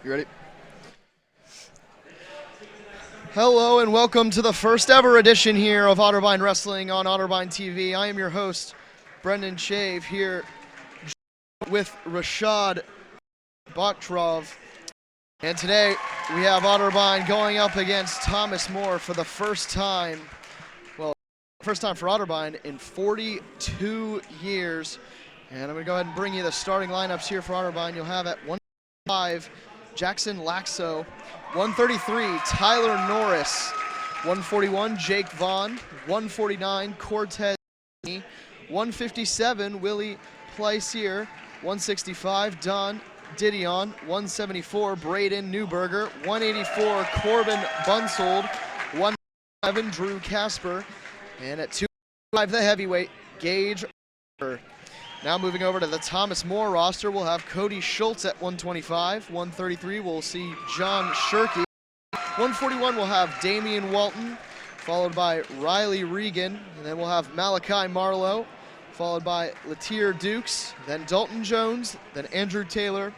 You ready? Hello and welcome to the first ever edition here of Otterbein Wrestling on Otterbein TV. I am your host, Brendan Shave, here with Rashad Baktrov. And today we have Otterbein going up against Thomas More for the first time, well, first time for Otterbein in 42 years. And I'm going to go ahead and bring you the starting lineups here for Otterbein. You'll have at 105, Jackson Laxo, 133, Tyler Norris, 141, Jake Vaughn, 149, Cortez, 157, Willie Pler, 165, Don Didon, 174, Braden Newberger, 184, Corbin Bunsold, 177, Drew Casper, and at 205, the heavyweight, Gage. Now moving over to the Thomas More roster, we'll have Cody Schulz at 125. 133, we'll see John Shirky. 141, we'll have Damian Walton, followed by Riley Regan. And then we'll have Malachi Marlo, followed by Latier Dukes, then Dalton Jones, then Andrew Taylor,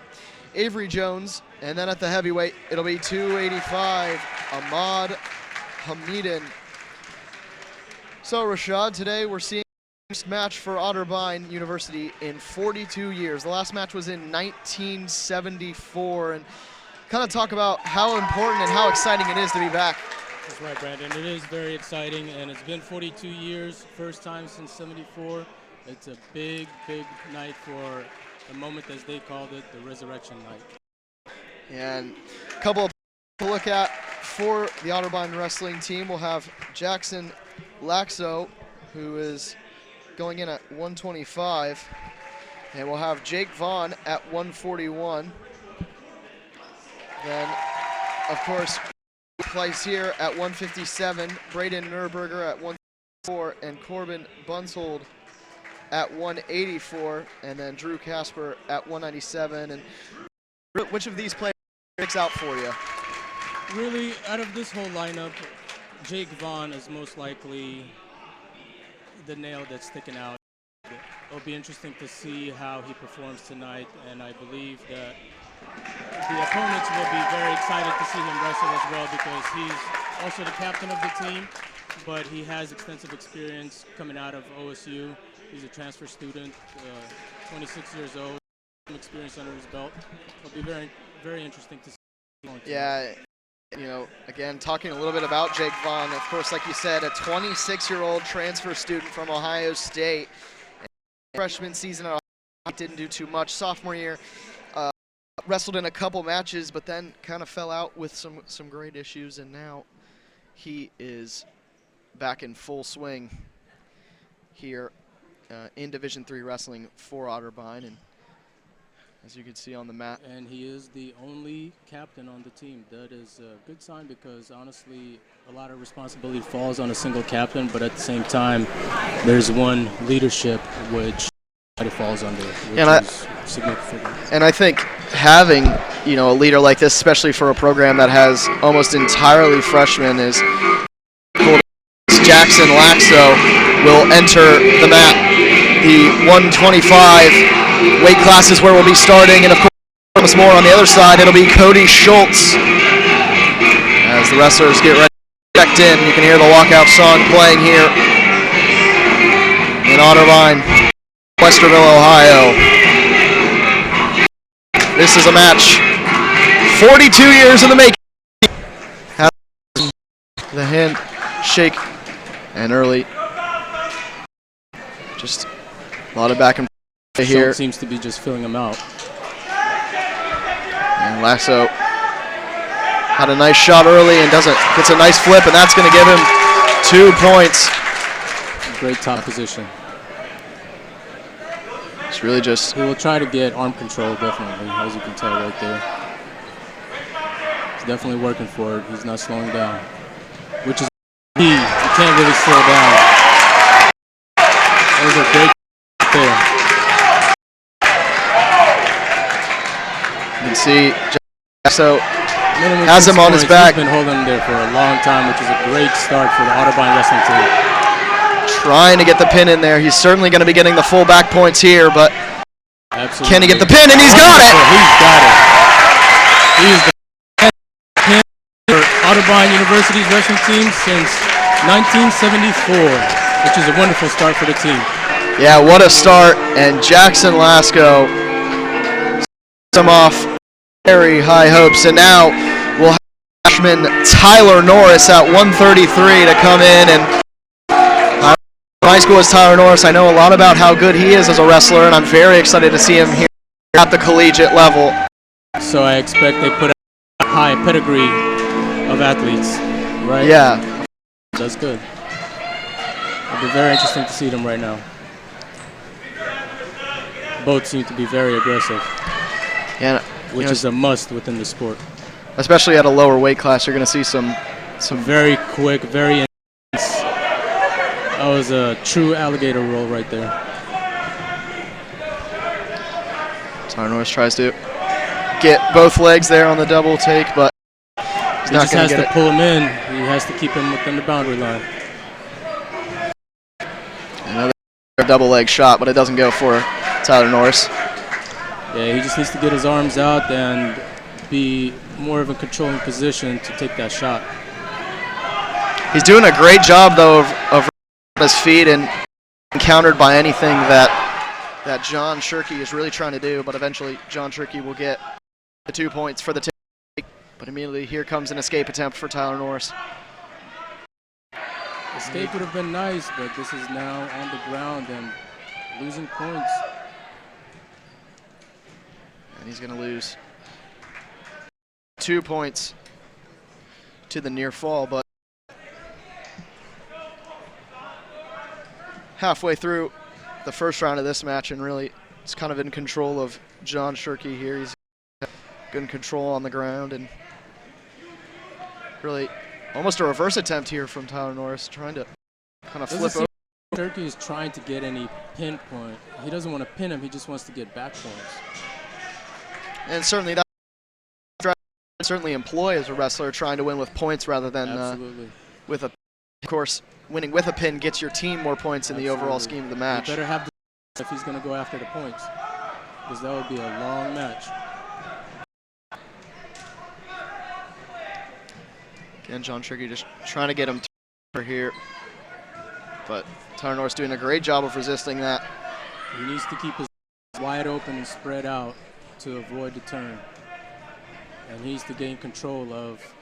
Avery Jones, and then at the heavyweight, it'll be 285, Ahmad Hamidan. So Rashad, today we're seeing first match for Otterbein University in 42 years. The last match was in 1974, and kind of talk about how important and how exciting it is to be back. That's right, Brandon. It is very exciting, and it's been 42 years, first time since 74. It's a big, big night for the moment, as they called it, the resurrection night. And a couple of to look at for the Otterbein wrestling team. We'll have Jackson Laxo, who is going in at 125, and we'll have Jake Vaughn at 141. Then, of course, place here at 157, Braden Newberger at 104, and Corbin Bunsold at 184, and then Drew Casper at 197. And which of these players sticks out for you? Really, out of this whole lineup, Jake Vaughn is most likely the nail that's sticking out. It'll be interesting to see how he performs tonight, and I believe that the opponents will be very excited to see him wrestle as well, because he's also the captain of the team, but he has extensive experience coming out of OSU. He's a transfer student, 26 years old, some experience under his belt. It'll be very, very interesting to see. Yeah. You know, again, talking a little bit about Jake Vaughn, of course, like you said, a 26-year-old transfer student from Ohio State. Freshman season at Ohio State, didn't do too much. Sophomore year, wrestled in a couple matches, but then kind of fell out with some great issues, and now he is back in full swing here in Division III wrestling for Otterbein, and as you can see on the mat. And he is the only captain on the team. That is a good sign, because honestly, a lot of responsibility falls on a single captain, but at the same time, there's one leadership which falls under, which is significant. And I think having, you know, a leader like this, especially for a program that has almost entirely freshmen, is cool. Jackson Laxo will enter the mat. The 125 weight classes where we'll be starting, and of course more on the other side, it'll be Cody Schulz. As the wrestlers get ready, checked in, you can hear the walkout song playing here in Otterbein, Westerville, Ohio. This is a match 42 years in the making. The hand shake and early, just a lot of back and forth here. Seems to be just filling him out. And Laxo had a nice shot early and gets a nice flip, and that's going to give him 2 points. Great top position. It's really just... He will try to get arm control, definitely, as you can tell right there. He's definitely working for it. He's not slowing down, which is key. He can't really slow down. That was a great there. You can see so has him on his back. He's been holding him there for a long time, which is a great start for the Otterbein wrestling team. Trying to get the pin in there. He's certainly going to be getting the full back points here, but absolutely. Can he get the pin? And he's got it! He's got it. He is the pin for Otterbein University's wrestling team since 1974, which is a wonderful start for the team. Yeah, what a start. And Jackson Laxo some off very high hopes. And now we'll have freshman Tyler Norris at 133 to come in. And high school is Tyler Norris. I know a lot about how good he is as a wrestler, and I'm very excited to see him here at the collegiate level. So I expect they put a high pedigree of athletes, right? Yeah. That's good. It'll be very interesting to see them right now. Both seem to be very aggressive, Yeah, which is a must within the sport. Especially at a lower weight class, you're going to see some very quick, very intense. That was a true alligator roll right there. Tyler Norris tries to get both legs there on the double take, but he's not going to get it. He just has to pull him in. He has to keep him within the boundary line. Another double leg shot, but it doesn't go for Tyler Norris. Yeah, he just needs to get his arms out and be more of a controlling position to take that shot. He's doing a great job, though, of his feet and countered by anything that John Shery is really trying to do, but eventually John Shery will get the 2 points for the take. But immediately here comes an escape attempt for Tyler Norris. Escape would have been nice, but this is now on the ground and losing points. And he's going to lose 2 points to the near fall, but halfway through the first round of this match, and really it's kind of in control of John Shery here. He's good control on the ground, and really almost a reverse attempt here from Tyler Norris, trying to kind of flip over. Shery is trying to get any pinpoint. He doesn't want to pin him, he just wants to get back points. And certainly that certainly employ as a wrestler, trying to win with points rather than with a. Of course, winning with a pin gets your team more points in the overall scheme of the match. You better have the if he's going to go after the points, because that would be a long match. Again, John Shery just trying to get him here, but Tyler Norris doing a great job of resisting that. He needs to keep his wide open and spread out to avoid the turn, and he needs to gain control of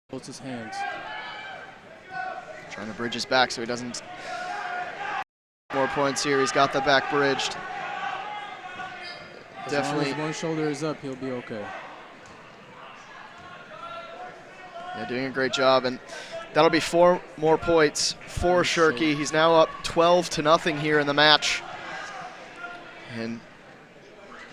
both his hands. Trying to bridge his back so he doesn't. More points here. He's got the back bridged. Definitely. As long as one shoulder is up, he'll be okay. Yeah, doing a great job, and that'll be 4 more points for Shery. He's now up 12-0 here in the match, and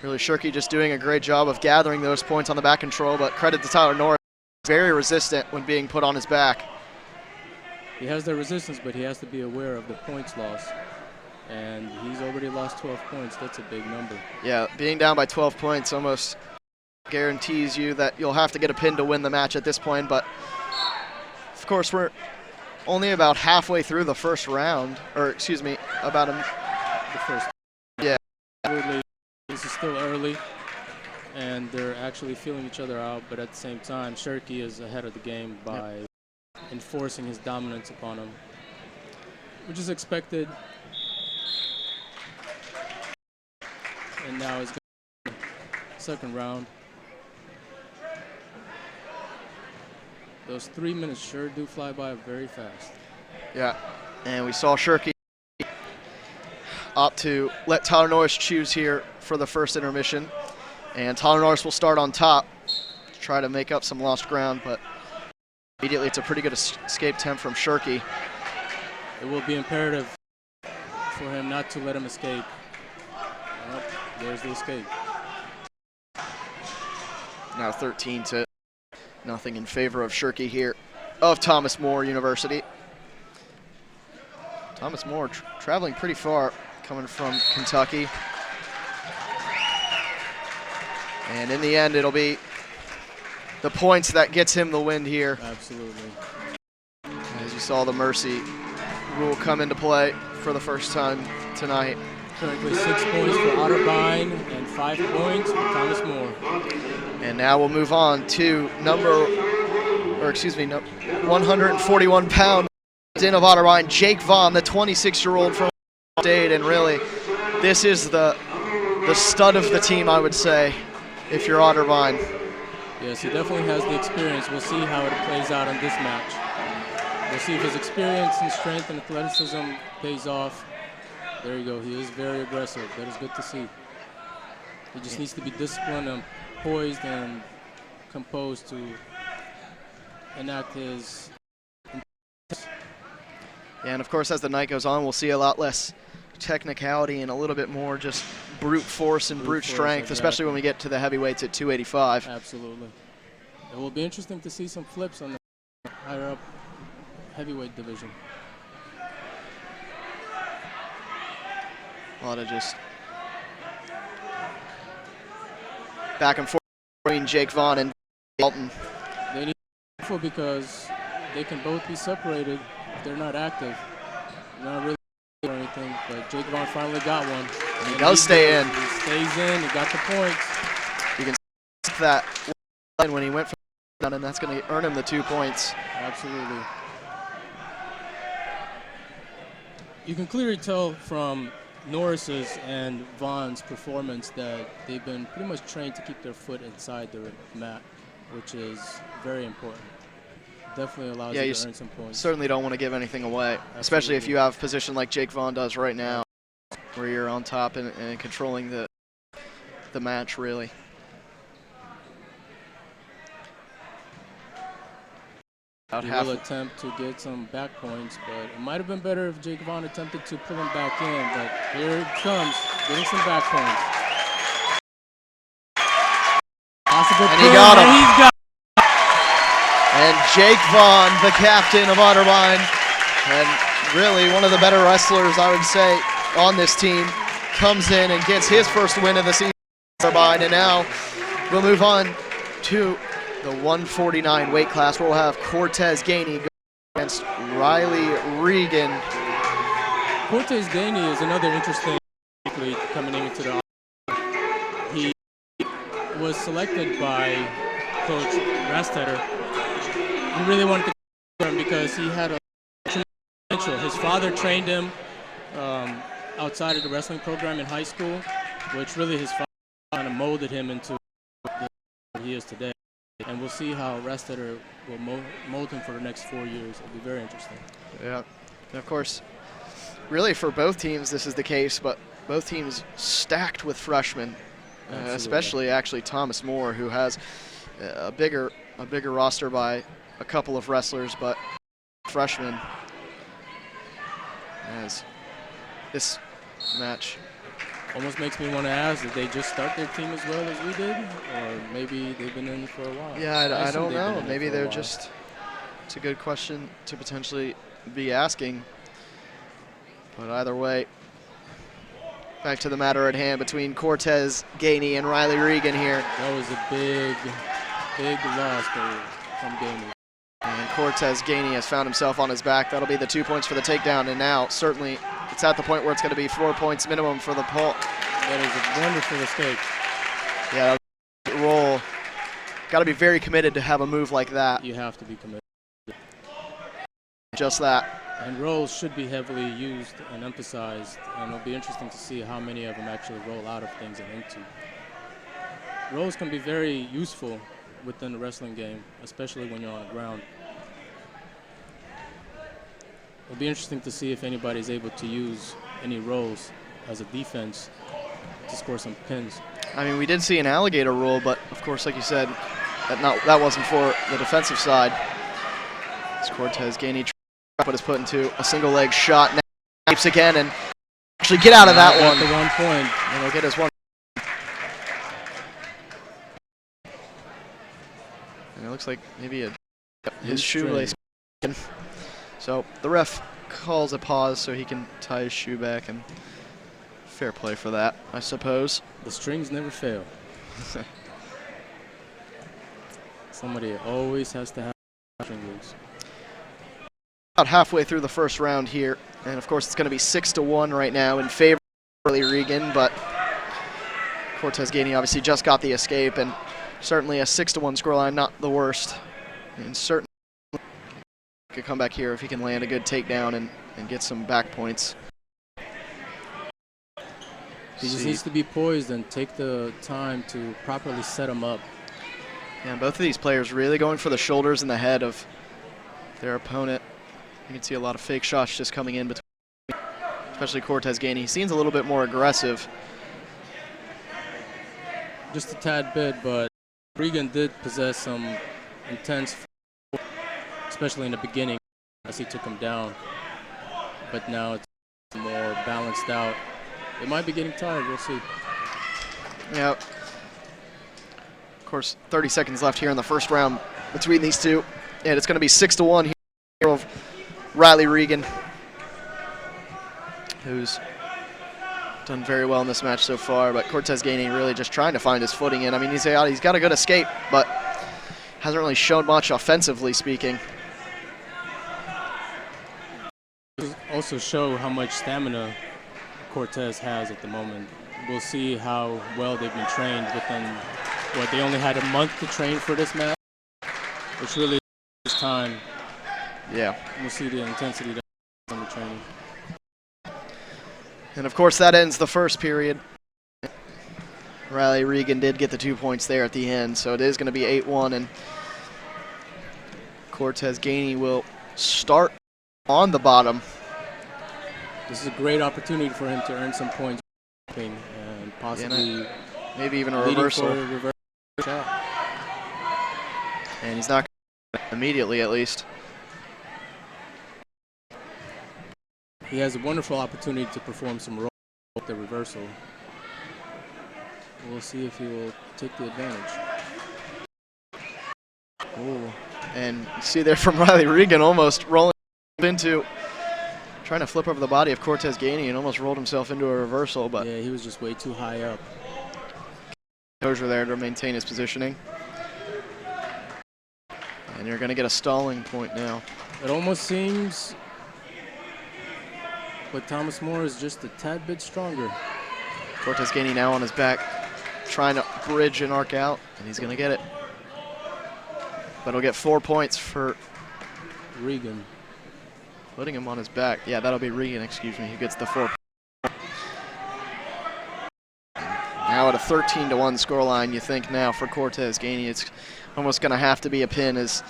really Shery just doing a great job of gathering those points on the back control. But credit to Tyler Norris, very resistant when being put on his back. He has the resistance, but he has to be aware of the points loss. And he's already lost 12 points. That's a big number. Yeah, being down by 12 points almost guarantees you that you'll have to get a pin to win the match at this point. But, of course, we're only about halfway through the first round. Or, excuse me, about the first. Yeah. Absolutely. This is still early, and they're actually feeling each other out. But at the same time, Shery is ahead of the game by enforcing his dominance upon him, which is expected. And now it's going to second round. Those 3 minutes sure do fly by very fast. Yeah, and we saw Shery opt to let Tyler Norris choose here for the first intermission. And Tyler Norris will start on top to try to make up some lost ground, but immediately it's a pretty good escape attempt from Shery. It will be imperative for him not to let him escape. Oh, there's the escape. Now 13-0 in favor of Shery here of Thomas More University. Thomas More traveling pretty far, coming from Kentucky. And in the end, it'll be the points that gets him the win here. Absolutely. As you saw, the mercy rule come into play for the first time tonight. Currently 6 points for Otterbein and 5 points for Thomas Moore. And now we'll move on to 141-pound captain of Otterbein, Jake Vaughn, the 26-year-old from State, and really, this is the stud of the team, I would say, if you're Otterbein. Yes, he definitely has the experience. We'll see how it plays out in this match. We'll see if his experience and strength and athleticism pays off. There you go. He is very aggressive. That is good to see. He just needs to be disciplined and poised and composed to enact his. Yeah, and of course, as the night goes on, we'll see a lot less technicality and a little bit more just brute force and brute strength, exactly. Especially when we get to the heavyweights at 285. Absolutely. It will be interesting to see some flips on the higher up heavyweight division. A lot of just back and forth between Jake Vaughn and Walton. They need to be careful because they can both be separated if they're not active. Not really or anything, but Jake Vaughn finally got one. And he does stay in. He stays in. He got the points. You can see that when he went for the and that's going to earn him the 2 points. Absolutely. You can clearly tell from Norris's and Vaughn's performance that they've been pretty much trained to keep their foot inside the mat, which is very important. Definitely allows you to earn some points. Certainly don't want to give anything away, especially if you have a position like Jake Vaughn does right now, where you're on top and controlling the match, really. He will attempt to get some back points, but it might have been better if Jake Vaughn attempted to pull him back in, but here it comes, getting some back points. Possible and he got him. And he's got And Jake Vaughn, the captain of Otterbein, and really one of the better wrestlers, I would say, on this team, comes in and gets his first win of the season for Otterbein. And now we'll move on to the 149 weight class, where we'll have Cortez Gainy go against Riley Rean. Cortez Gainy is another interesting athlete coming into the. He was selected by Coach Rastetter. He really wanted to go him because he had a potential. His father trained him outside of the wrestling program in high school, which really his father kind of molded him into what he is today. And we'll see how Rastetter will mold him for the next 4 years. It'll be very interesting. Yeah, and of course, really for both teams this is the case, but both teams stacked with freshmen, especially actually Thomas Moore, who has a bigger roster by a couple of wrestlers, but freshmen. As this match almost makes me want to ask, did they just start their team as well as we did? Or maybe they've been in for a while? Yeah, I don't know. Maybe they're just, it's a good question to potentially be asking. But either way, back to the matter at hand between Cortez Gainy and Riley Rean here. That was a big loss from Gainy. And Cortez Gainy has found himself on his back. That'll be the 2 points for the takedown. And now, certainly, it's at the point where it's going to be 4 points minimum for the pull. That is a wonderful escape. Yeah, that roll. Got to be very committed to have a move like that. You have to be committed. Just that. And rolls should be heavily used and emphasized, and it'll be interesting to see how many of them actually roll out of things and into. Rolls can be very useful within the wrestling game, especially when you're on the ground. It'll be interesting to see if anybody's able to use any rolls as a defense to score some pins. I mean, we did see an alligator roll, but of course, like you said, that wasn't for the defensive side. As Cortez Gainy put his foot into a single leg shot, now escapes again and actually get out of that one. The 1 point. And he'll get his one. And it looks like maybe his shoelace. So the ref calls a pause so he can tie his shoe back, and fair play for that, I suppose. The strings never fail. Somebody always has to have string loose. About halfway through the first round here, and of course it's going to be 6-1 right now in favor Regan, but Cortez Gainy obviously just got the escape, and certainly a 6-1 scoreline, not the worst. And certainly could come back here if he can land a good takedown and get some back points. He just needs to be poised and take the time to properly set him up. Yeah, both of these players really going for the shoulders and the head of their opponent. You can see a lot of fake shots just coming in between, especially Cortez Gainy. He seems a little bit more aggressive. Just a tad bit, but Regan did possess some intense, especially in the beginning as he took him down. But now it's more balanced out. They might be getting tired, we'll see. Yeah. Of course, 30 seconds left here in the first round between these two. And it's going to be 6-1 here of Riley Regan, who's done very well in this match so far. But Cortez Gainy really just trying to find his footing in. I mean, he's got a good escape, but hasn't really shown much offensively speaking. Also show how much stamina Cortez has at the moment. We'll see how well they've been trained within what they only had a month to train for this match, which really is time. Yeah. We'll see the intensity on the training. And of course that ends the first period. Riley Regan did get the 2 points there at the end, so it is going to be 8-1, and Cortez Gainy will start on the bottom. This is a great opportunity for him to earn some points and possibly maybe even a reversal. Shot. And he's not immediately, at least. He has a wonderful opportunity to perform some roll with the reversal. We'll see if he will take the advantage. Ooh. And you see there from Riley Regan almost rolling into trying to flip over the body of Cortez Gainy and almost rolled himself into a reversal, but yeah, he was just way too high up. Composure there to maintain his positioning. And you're going to get a stalling point now. It almost seems like Thomas More is just a tad bit stronger. Cortez Gainy now on his back, trying to bridge and arc out, and he's going to get it. But he'll get 4 points for Regan. Putting him on his back. Yeah, that'll be Regan, excuse me, who gets the 4. Now at a 13-1 scoreline, you think now for Cortez Gainy, it's almost going to have to be a pin, as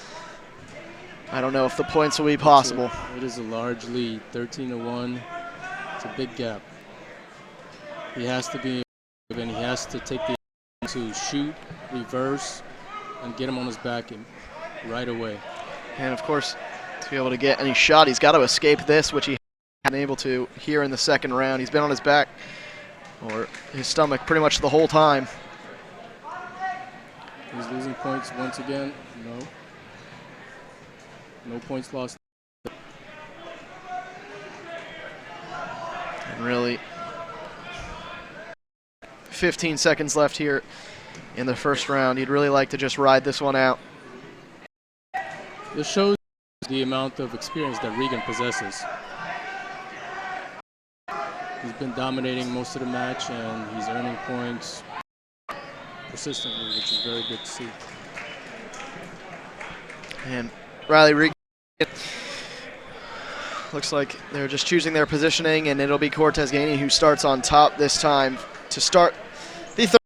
I don't know if the points will be possible. It is a large lead, 13-1. It's a big gap. He has to be, and he has to take the to shoot, reverse, and get him on his back right away. And of course, to be able to get any shot, he's got to escape this, which he hasn't been able to here in the second round. He's been on his back or his stomach pretty much the whole time. He's losing points once again. No points lost. And really, 15 seconds left here in the first round. He'd really like to just ride this one out. This shows the amount of experience that Regan possesses. He's been dominating most of the match, and he's earning points persistently, which is very good to see. And Riley Regan, looks like they're just choosing their positioning, and it'll be Cortez Gainy who starts on top this time to start the third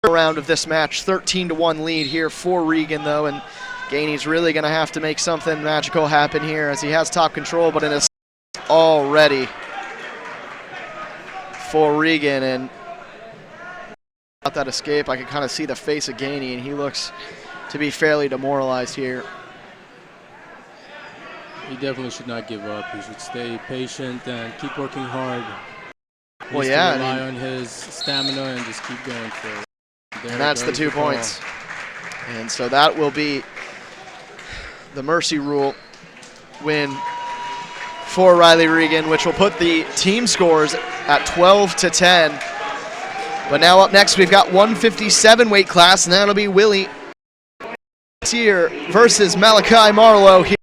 round of this match. 13-1 lead here for Regan, though, and Gainy's really going to have to make something magical happen here, as he has top control, but in a already for Regan, and without that escape, I can kind of see the face of Gainy, and he looks to be fairly demoralized here. He definitely should not give up. He should stay patient and keep working hard. He Well, yeah, rely on his stamina and just keep going for it. And that's the 2 points. And so that will be the mercy rule win for Riley Regan, which will put the team scores at 12-10. But now up next, we've got 157 weight class, and that'll be Willie here versus Malachi Marlo here.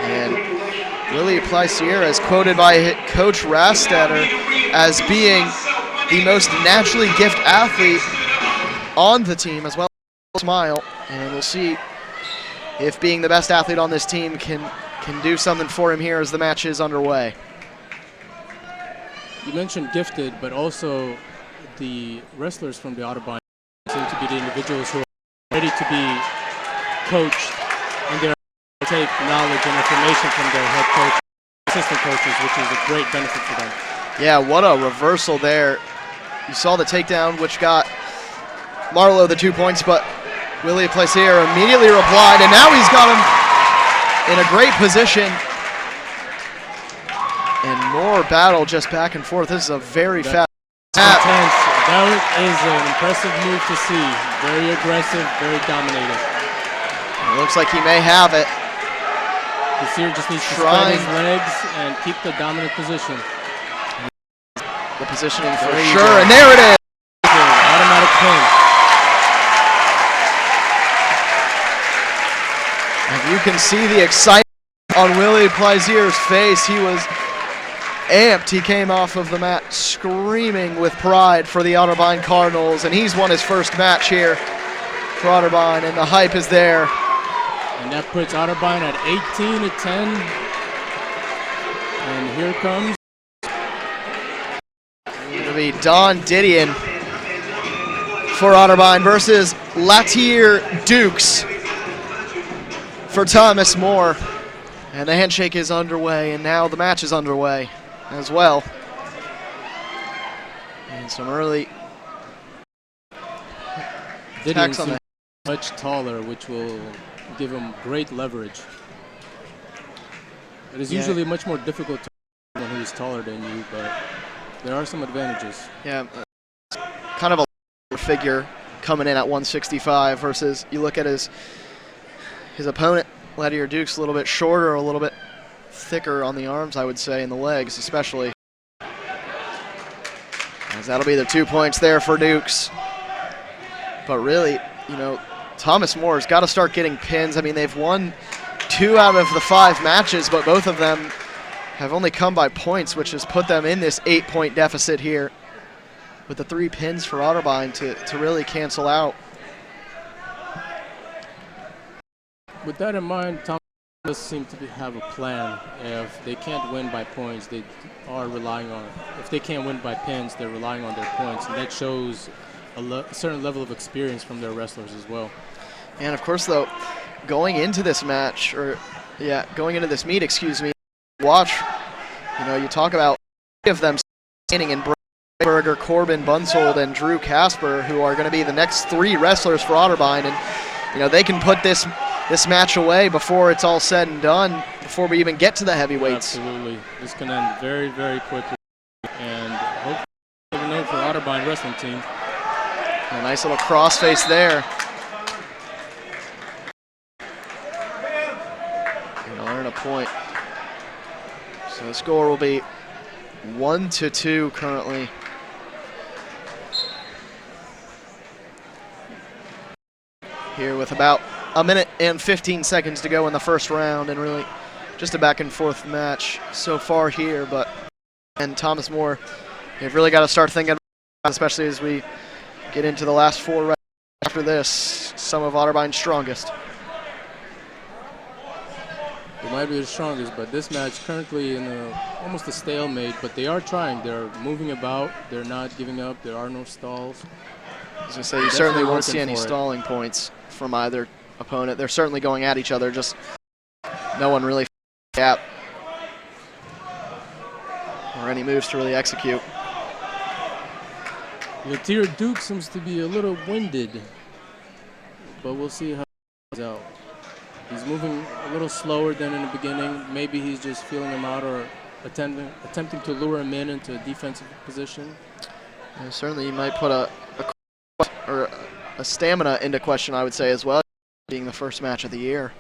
And Willie Pleisier is quoted by Coach Rastetter as being the most naturally gifted athlete on the team, as well as smile. And we'll see if being the best athlete on this team can do something for him here as the match is underway. You mentioned gifted, but also the wrestlers from the Otterbein seem to be the individuals who are ready to be coached, and they're take knowledge and information from their head coach, assistant coaches, which is a great benefit for them. Yeah, what a reversal there. You saw the takedown, which got Marlo the 2 points, but Willie Pleisier immediately replied, and now he's got him in a great position. And more battle just back and forth. This is a very fast tap. Intense. That is an impressive move to see. Very aggressive, very dominating. It looks like he may have it. Pleisier just needs to spread his legs and keep the dominant position. The positioning for sure, and there it is. Automatic pin. And you can see the excitement on Willie Pleisier's face. He was amped. He came off of the mat screaming with pride for the Otterbein Cardinals, and he's won his first match here for Otterbein, and the hype is there. And that puts Otterbein at 18-10. And here comes. It's going to be Don Didon for Otterbein versus Latier Dukes for Thomas More. And the handshake is underway, and now the match is underway as well. And some early attacks on the much taller, which will give him great leverage. It is usually much more difficult to when he's taller than you, but there are some advantages. Yeah, kind of a figure coming in at 165 versus you look at his opponent, Latier Dukes, a little bit shorter, a little bit thicker on the arms, I would say, and the legs especially. As that'll be the 2 points there for Dukes. But really, you know, Thomas Moore's got to start getting pins. I mean, they've won 2 out of the 5 matches, but both of them have only come by points, which has put them in this 8-point deficit here with the 3 pins for Otterbein to really cancel out. With that in mind, Thomas does seem to have a plan. If they can't win by points, they are relying on, if they can't win by pins, they're relying on their points, and that shows a certain level of experience from their wrestlers as well. And of course, though, going into this match, going into this meet, watch, you know, you talk about 3 of them standing in Newberger, Corbin, Bunsold, and Drew Casper, who are going to be the next 3 wrestlers for Otterbein, and you know they can put this match away before it's all said and done, before we even get to the heavyweights. Absolutely, this can end very, very quickly, and hopefully a note for Otterbein wrestling team. A nice little crossface there. Gonna earn a point. So the score will be 1-2 currently. Here with about a minute and 15 seconds to go in the first round, and really just a back and forth match so far here, but and Thomas More, they've really got to start thinking about, especially as we get into the last 4 rounds after this, some of Otterbein's strongest. They might be the strongest, but this match currently in almost a stalemate, but they are trying. They're moving about. They're not giving up. There are no stalls. As I say, you certainly won't see any stalling points from either opponent. They're certainly going at each other, just no one really gap or any moves to really execute. Latier Duke seems to be a little winded, but we'll see how it goes out. He's moving a little slower than in the beginning. Maybe he's just feeling him out or attempting to lure him in into a defensive position. Yeah, certainly he might put a stamina into question, I would say, as well, being the first match of the year.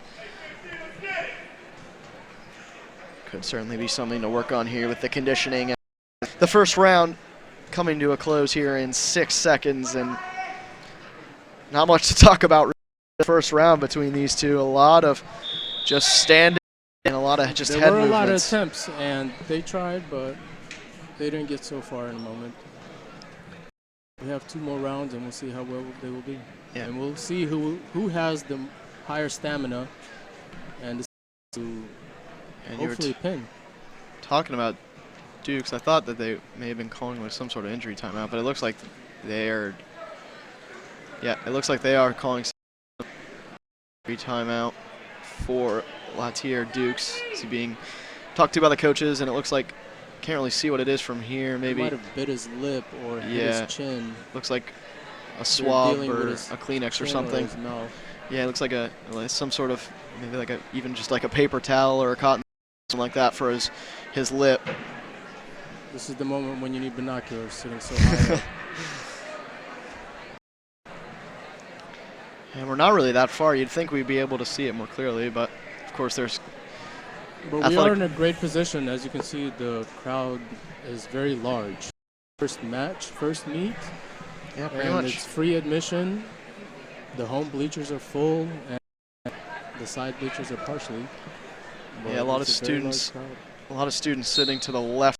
Could certainly be something to work on here with the conditioning. The first round coming to a close here in 6 seconds, and not much to talk about in the first round between these two. A lot of just standing And a lot of just there head were a lot of movements. attempts, and they tried, but they didn't get so far in the moment. We have 2 more rounds, and we'll see how well they will be. Yeah. And we'll see who has the higher stamina and to hopefully pin. Talking about Dukes, I thought that they may have been calling like some sort of injury timeout, but it looks like they are. Yeah, it looks like they are calling some injury timeout for Latier Dukes. Is he being talked to by the coaches? And it looks like can't really see what it is from here. Maybe he might have bit his lip or hit his chin. Looks like a swab or a his Kleenex or something. Or his mouth. Yeah, it looks like some sort of maybe like even just like a paper towel or a cotton, something like that for his lip. This is the moment when you need binoculars sitting so high up. And we're not really that far. You'd think we'd be able to see it more clearly, but of course there's. But we are in a great position. As you can see, the crowd is very large. First match, first meet. Yeah, pretty and much. It's free admission. The home bleachers are full, and the side bleachers are partially. Yeah, a lot of students. A lot of students sitting to the left.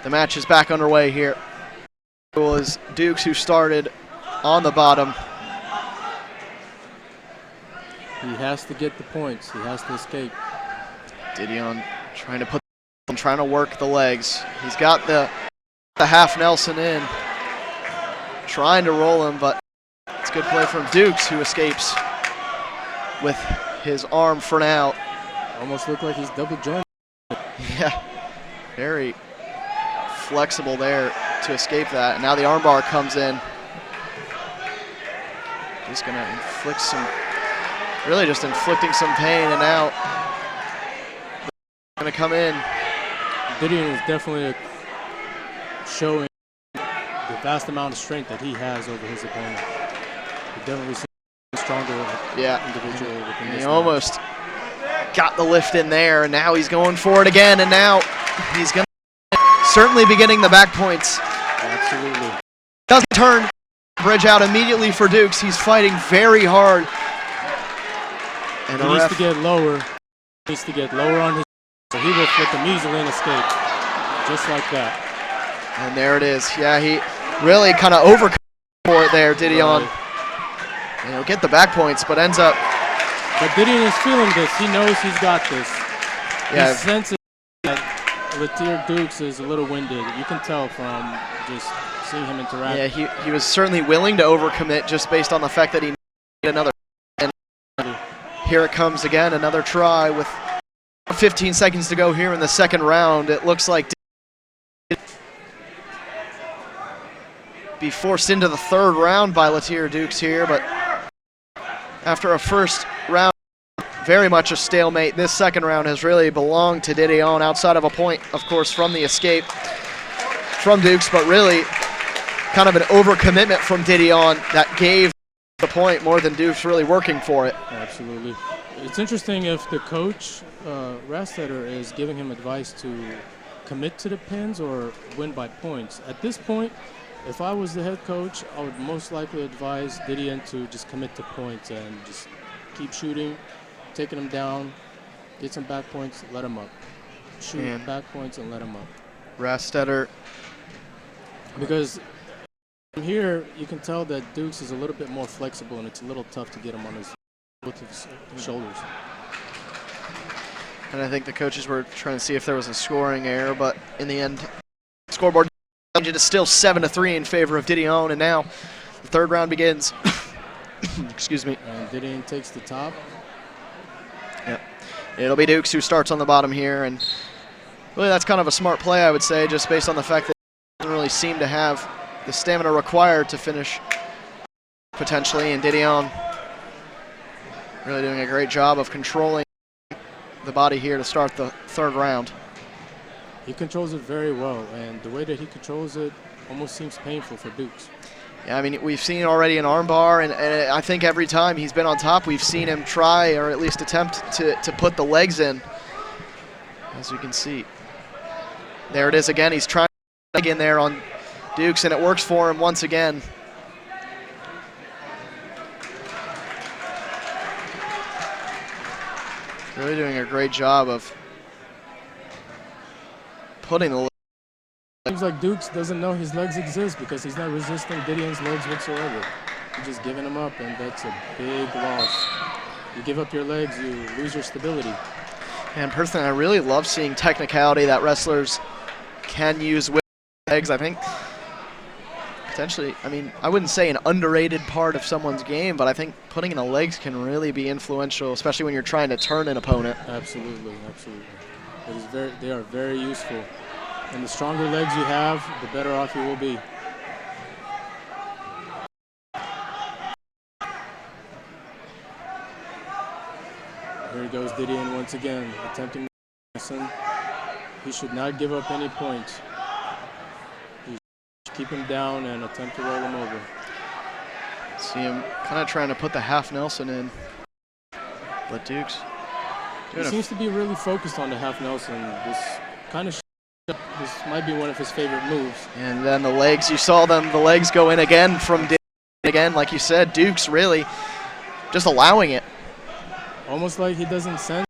The match is back underway here. It was Dukes who started on the bottom. He has to get the points. He has to escape. Didon trying to work the legs. He's got the half Nelson in. Trying to roll him, but it's good play from Dukes, who escapes with his arm for now. Almost looked like he's double jointed. Yeah, very flexible there to escape that. And now the armbar comes in. He's gonna inflict some, really just inflicting some pain, and now gonna come in. Didon is definitely showing the vast amount of strength that he has over his opponent. He definitely seems stronger individual within this He almost got the lift in there, and now he's going for it again, and now he's gonna certainly be getting the back points. Absolutely. Doesn't turn bridge out immediately for Dukes. He's fighting very hard. And he needs to get lower. He needs to get lower on his. So he will flip him easily and escape, just like that. And there it is. Yeah, he really kind of overcome for it there, Didon. Right. And he'll get the back points, but ends up. But Didon is feeling this. He knows he's got this. Yeah. He senses that Latier Dukes is a little winded. You can tell from just seeing him interact. Yeah, he was certainly willing to overcommit just based on the fact that he needed another. And here it comes again, another try with 15 seconds to go here in the second round. It looks like be forced into the third round by Latier Dukes here, but after a first round, very much a stalemate, this second round has really belonged to Didon, outside of a point, of course, from the escape from Dukes, but really kind of an overcommitment from Didon that gave the point more than Dukes really working for it. Absolutely. It's interesting if the coach, Rastetter, is giving him advice to commit to the pins or win by points. At this point, if I was the head coach, I would most likely advise Didon to just commit to points and just keep shooting, taking him down, get some back points, let him up. Shoot back points and let him up. Rastetter. Because from here, you can tell that Dukes is a little bit more flexible, and it's a little tough to get him on both of his shoulders. And I think the coaches were trying to see if there was a scoring error, but in the end, scoreboard it is still 7-3 in favor of Didon, and now the third round begins. Excuse me. And Didon takes the top. Yep. It'll be Dukes who starts on the bottom here, and really that's kind of a smart play, I would say, just based on the fact that he doesn't really seem to have the stamina required to finish potentially, and Didon really doing a great job of controlling the body here to start the third round. He controls it very well, and the way that he controls it almost seems painful for Dukes. Yeah, I mean, we've seen already an armbar, and I think every time he's been on top, we've seen him try or at least attempt to put the legs in, as you can see. There it is again. He's trying to leg in there on Dukes, and it works for him once again. Really doing a great job of putting the. Seems like Dukes doesn't know his legs exist because he's not resisting Didion's legs whatsoever. He's just giving them up, and that's a big loss. You give up your legs, you lose your stability. And personally, I really love seeing technicality that wrestlers can use with legs. I think potentially, I mean, I wouldn't say an underrated part of someone's game, but I think putting in the legs can really be influential, especially when you're trying to turn an opponent. Absolutely, absolutely. They are very useful. And the stronger legs you have, the better off you will be. Here goes Didon once again, attempting to listen. He should not give up any points. He should keep him down and attempt to roll him over. See him kind of trying to put the half Nelson in. But Dukes. He seems to be really focused on the half Nelson. This kind of this might be one of his favorite moves. And then the legs, you saw them, the legs go in again from Didon again. Like you said, Dukes really just allowing it. Almost like he doesn't sense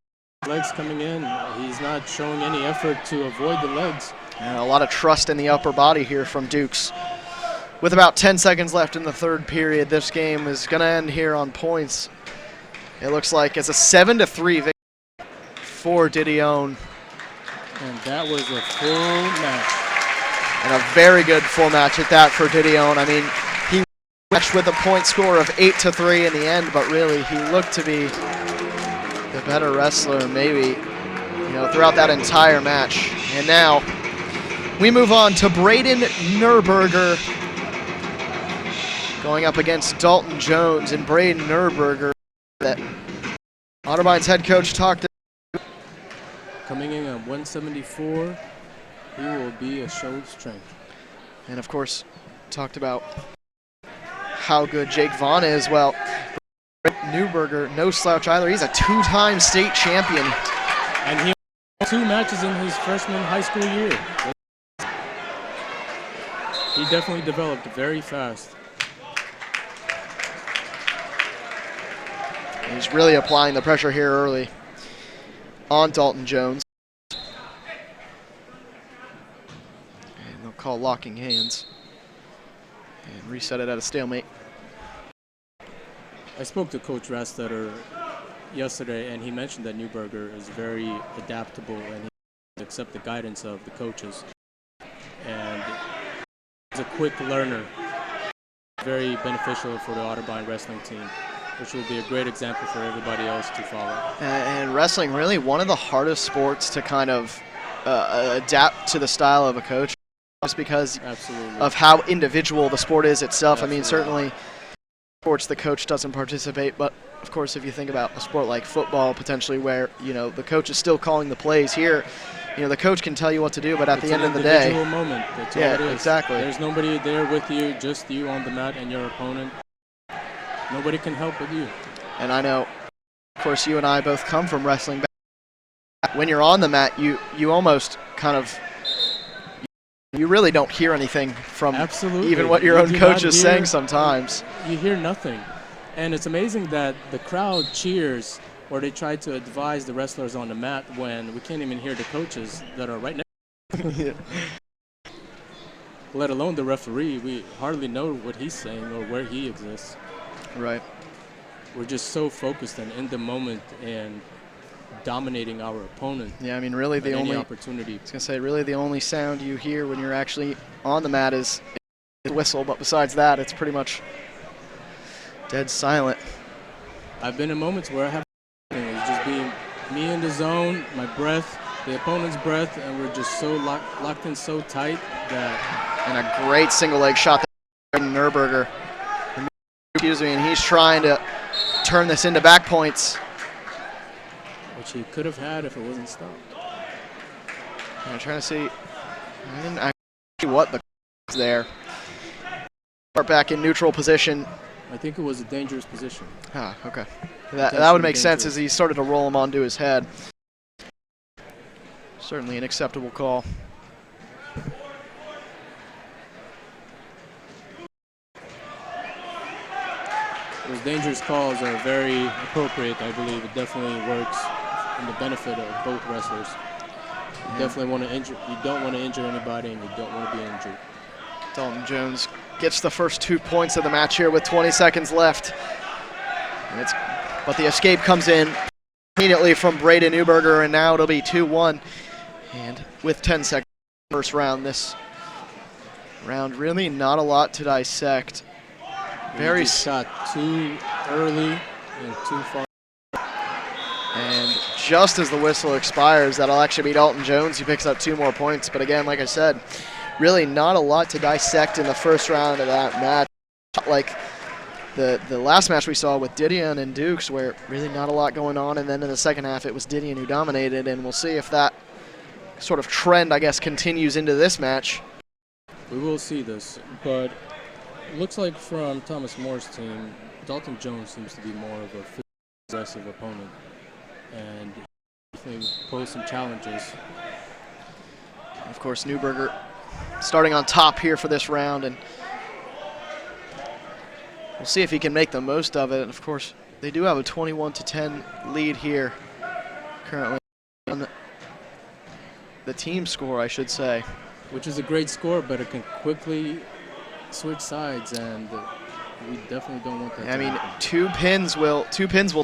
legs coming in. He's not showing any effort to avoid the legs. And a lot of trust in the upper body here from Dukes. With about 10 seconds left in the third period, this game is going to end here on points. It looks like it's a 7-3 victory for Didon. And that was a full match. And a very good full match at that for Didon. I mean, he matched with a point score of 8-3 in the end, but really he looked to be the better wrestler maybe, throughout that entire match. And now we move on to Braden Newberger going up against Dalton Jones, and Braden Newberger that Otterbein's head coach talked about. Coming in at 174, he will be a show of strength. And of course, talked about how good Jake Vaughn is. Well, Newberger, no slouch either. He's a two-time state champion. And he won 2 matches in his freshman high school year. He definitely developed very fast. He's really applying the pressure here early on Dalton Jones. And they'll call locking hands and reset it at a stalemate. I spoke to Coach Rastetter yesterday, and he mentioned that Newberger is very adaptable and he accepts the guidance of the coaches. And he's a quick learner, very beneficial for the Otterbein wrestling team, which will be a great example for everybody else to follow. And wrestling, really one of the hardest sports to kind of adapt to the style of a coach, just because Absolutely. of how individual the sport is itself. Absolutely. I mean, certainly sports the coach doesn't participate, but of course if you think about a sport like football potentially where the coach is still calling the plays, here the coach can tell you what to do, but at the end of the day, it's an individual moment. That's all it is. Exactly. There's nobody there with you, just you on the mat and your opponent. Nobody can help with you. And I know, of course, you and I both come from wrestling. When you're on the mat, you almost kind of, you really don't hear anything from Absolutely. even what your own coach is saying sometimes. You hear nothing. And it's amazing that the crowd cheers or they try to advise the wrestlers on the mat when we can't even hear the coaches that are right next to us. Let alone the referee. We hardly know what he's saying or where he exists. Right. We're just so focused and in the moment and dominating our opponent. Yeah, I mean, really the only opportunity. I was gonna say, really the only sound you hear when you're actually on the mat is the whistle, but besides that, it's pretty much dead silent. I've been in moments where I have it's just being me in the zone, my breath, the opponent's breath, and we're just so locked in so tight that. And a great single leg shot there from Newberger. And he's trying to turn this into back points. Which he could have had if it wasn't stopped. I'm trying to see. I didn't actually see what the was there. Start back in neutral position. I think it was a dangerous position. Ah, okay. That would make sense as he started to roll him onto his head. Certainly an acceptable call. Those dangerous calls are very appropriate, I believe. It definitely works in the benefit of both wrestlers. You definitely want to injure. You don't want to injure anybody, and you don't want to be injured. Dalton Jones gets the first 2 points of the match here with 20 seconds left. But the escape comes in immediately from Braden Newberger, and now it'll be 2-1. And with 10 seconds first round, this round really not a lot to dissect. Very shot too early and too far. And just as the whistle expires, that'll actually be Dalton Jones. He picks up 2 more points. But again, like I said, really not a lot to dissect in the first round of that match. Like the last match we saw with Didon and Dukes, where really not a lot going on. And then in the second half, it was Didon who dominated. And we'll see if that sort of trend, I guess, continues into this match. We will see this. But it looks like from Thomas Moore's team, Dalton Jones seems to be more of a aggressive opponent. And he posed some challenges. Of course, Newberger starting on top here for this round, and we'll see if he can make the most of it. And of course, they do have a 21-10 lead here currently on the team score, I should say. Which is a great score, but it can quickly switch sides, and we definitely don't want that. I mean, two pins will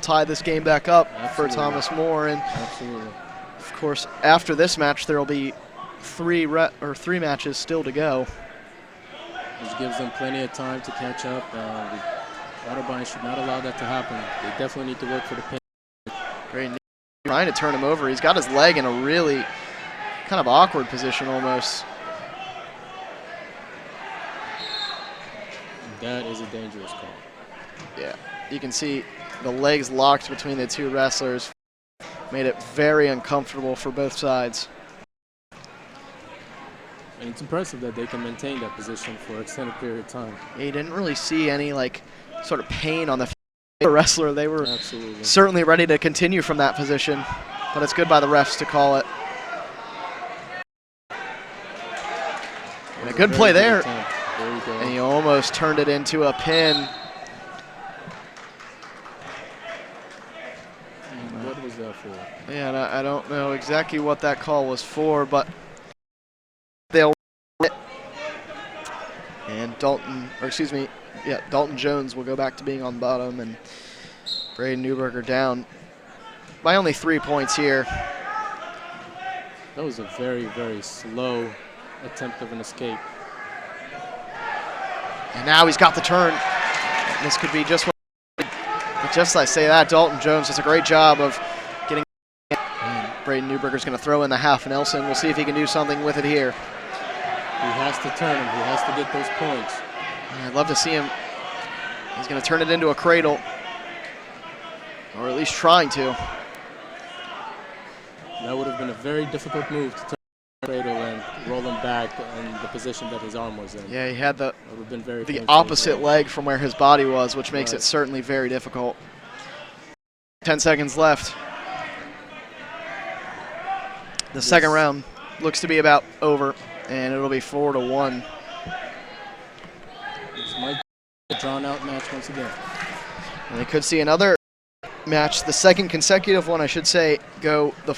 tie this game back up. Absolutely. For Thomas Moore, and absolutely. Of course, after this match, there will be three matches still to go. Which gives them plenty of time to catch up. Otterbein should not allow that to happen. They definitely need to work for the pin. Great, trying to turn him over. He's got his leg in a really kind of awkward position almost. That is a dangerous call. Yeah, you can see the legs locked between the two wrestlers. Made it very uncomfortable for both sides. And it's impressive that they can maintain that position for an extended period of time. Yeah, you didn't really see any sort of pain on the wrestler. They were absolutely certainly ready to continue from that position, but it's good by the refs to call it. And a good play there. There you go. And he almost turned it into a pin. What was that for? Yeah, I don't know exactly what that call was for, but they'll win it. And Dalton Jones will go back to being on bottom, and Braden Newberger down by only 3 points here. That was a very, very slow attempt of an escape. And now he's got the turn. This could be just what. But just as I say that, Dalton Jones does a great job of getting. And Braden Newberger's going to throw in the half Nelson. We'll see if he can do something with it here. He has to turn him. He has to get those points. I'd love to see him. He's going to turn it into a cradle, or at least trying to. That would have been a very difficult move to turn the cradle and roll him back in the position that his arm was in. Yeah, he had the opposite leg from where his body was, which makes it certainly very difficult. 10 seconds left. The second round looks to be about over, and it'll be 4-1. This might be a drawn-out match once again. And they could see another match, the second consecutive one, I should say, go the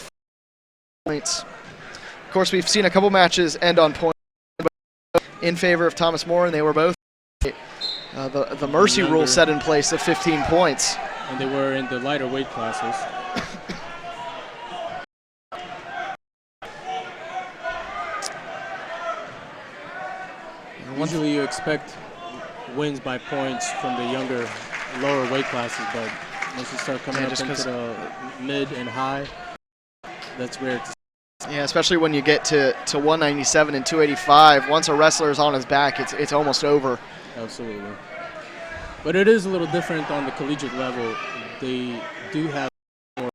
points. Of course, we've seen a couple matches end on points in favor of Thomas More, and they were both the mercy rule set in place of 15 points. And they were in the lighter weight classes. Usually you expect wins by points from the younger, lower weight classes, but once you start coming up into the mid and high, that's rare to see. Yeah, especially when you get to 197 and 285. Once a wrestler is on his back, it's almost over. Absolutely. But it is a little different on the collegiate level. They do have more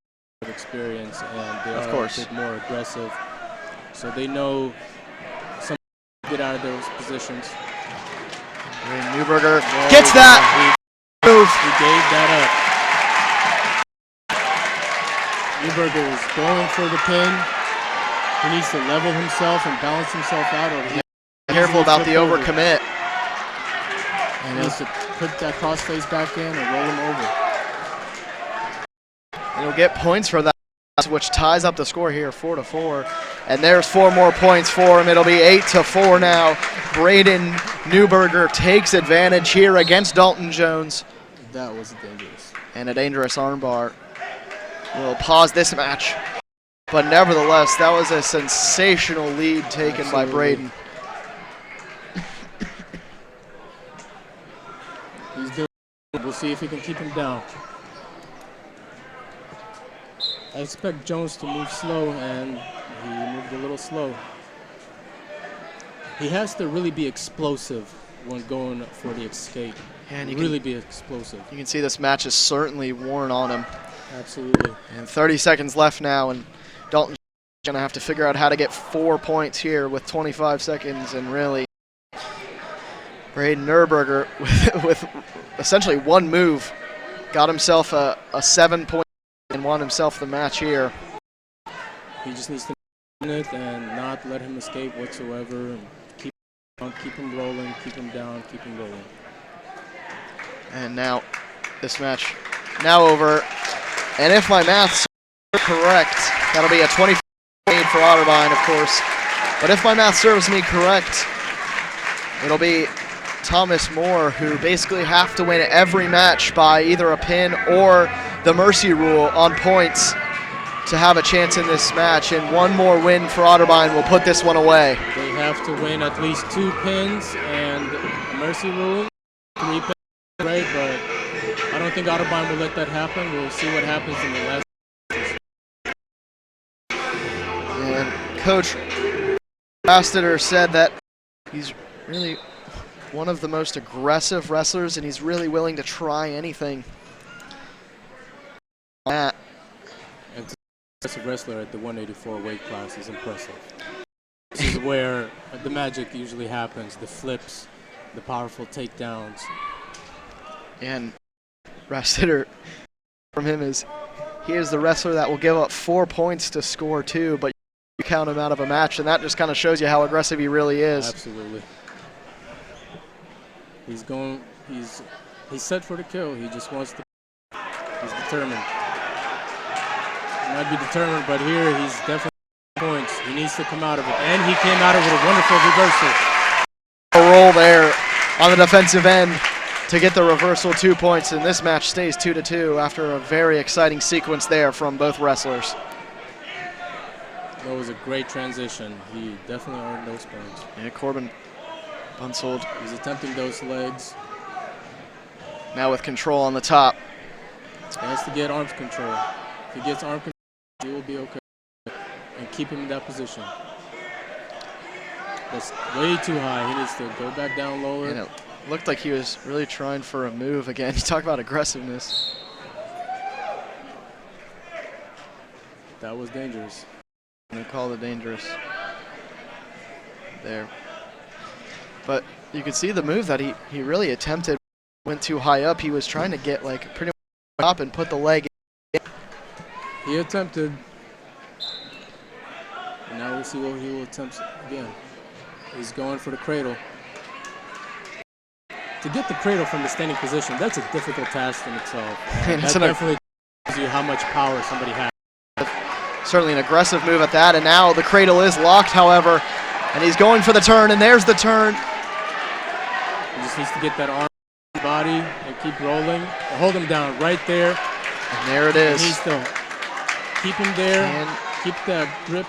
experience, and they are a bit more aggressive. So they know some get out of those positions. And Newberger gets that. He gave that up. Newberger is going for the pin. He needs to level himself and balance himself out. Or careful about the overcommit. He needs to put that crossface back in and roll him over. And he'll get points for that. which ties up the score here, 4-4. And there's 4 more points for him. It'll be 8-4 now. Braden Newberger takes advantage here against Dalton Jones. That was dangerous. And a dangerous armbar will pause this match. But nevertheless, that was a sensational lead taken by Braden. He's doing it. We'll see if he can keep him down. I expect Jones to move slow, and he moved a little slow. He has to really be explosive when going for the escape. And really be explosive. You can see this match is certainly worn on him. Absolutely. And 30 seconds left now, and Dalton's going to have to figure out how to get 4 points here with 25 seconds. And really, Braden Newberger, with essentially one move, got himself a 7-point and won himself the match here. He just needs to win it and not let him escape whatsoever. And keep him rolling, keep him down, keep him rolling. And now this match now over. And if my maths are correct, that'll be a 24 lead for Otterbein, of course. But if my math serves me correct, it'll be Thomas Moore who basically have to win every match by either a pin or the mercy rule on points to have a chance in this match. And one more win for Otterbein will put this one away. They have to win at least 2 pins and a mercy rule, 3 pins. Right, but I don't think Otterbein will let that happen. We'll see what happens in the last. And Coach Rosteter said that he's really one of the most aggressive wrestlers, and he's really willing to try anything. And to aggressive wrestler at the 184 weight class is impressive. This is where the magic usually happens, the flips, the powerful takedowns. And Rosteter from him is, he is the wrestler that will give up 4 points to score 2, but you count him out of a match, and that just kind of shows you how aggressive he really is. Absolutely. He's set for the kill. He just wants to, he's determined. He might be determined, but here he's definitely points. He needs to come out of it, and he came out of it with a wonderful reversal. A roll there on the defensive end to get the reversal, 2 points, and this match stays 2-2 after a very exciting sequence there from both wrestlers. That was a great transition. He definitely earned those points. Yeah, Corbin Bunsold. He's attempting those legs. Now with control on the top. He has to get arms control. If he gets arm control, he will be okay. And keep him in that position. That's way too high. He needs to go back down lower. You know, looked like he was really trying for a move again. You talk about aggressiveness. That was dangerous. They called it dangerous there. But you could see the move that he really attempted. Went too high up. He was trying to get like pretty much up and put the leg in. He attempted. And now we'll see what he will attempt again. He's going for the cradle. To get the cradle from the standing position, that's a difficult task in itself. And that definitely tells you how much power somebody has. Certainly an aggressive move at that, and now the cradle is locked, however, and he's going for the turn, and there's the turn. He just needs to get that arm body and keep rolling. And hold him down right there. And there it is. He needs to keep him there, and keep that grip.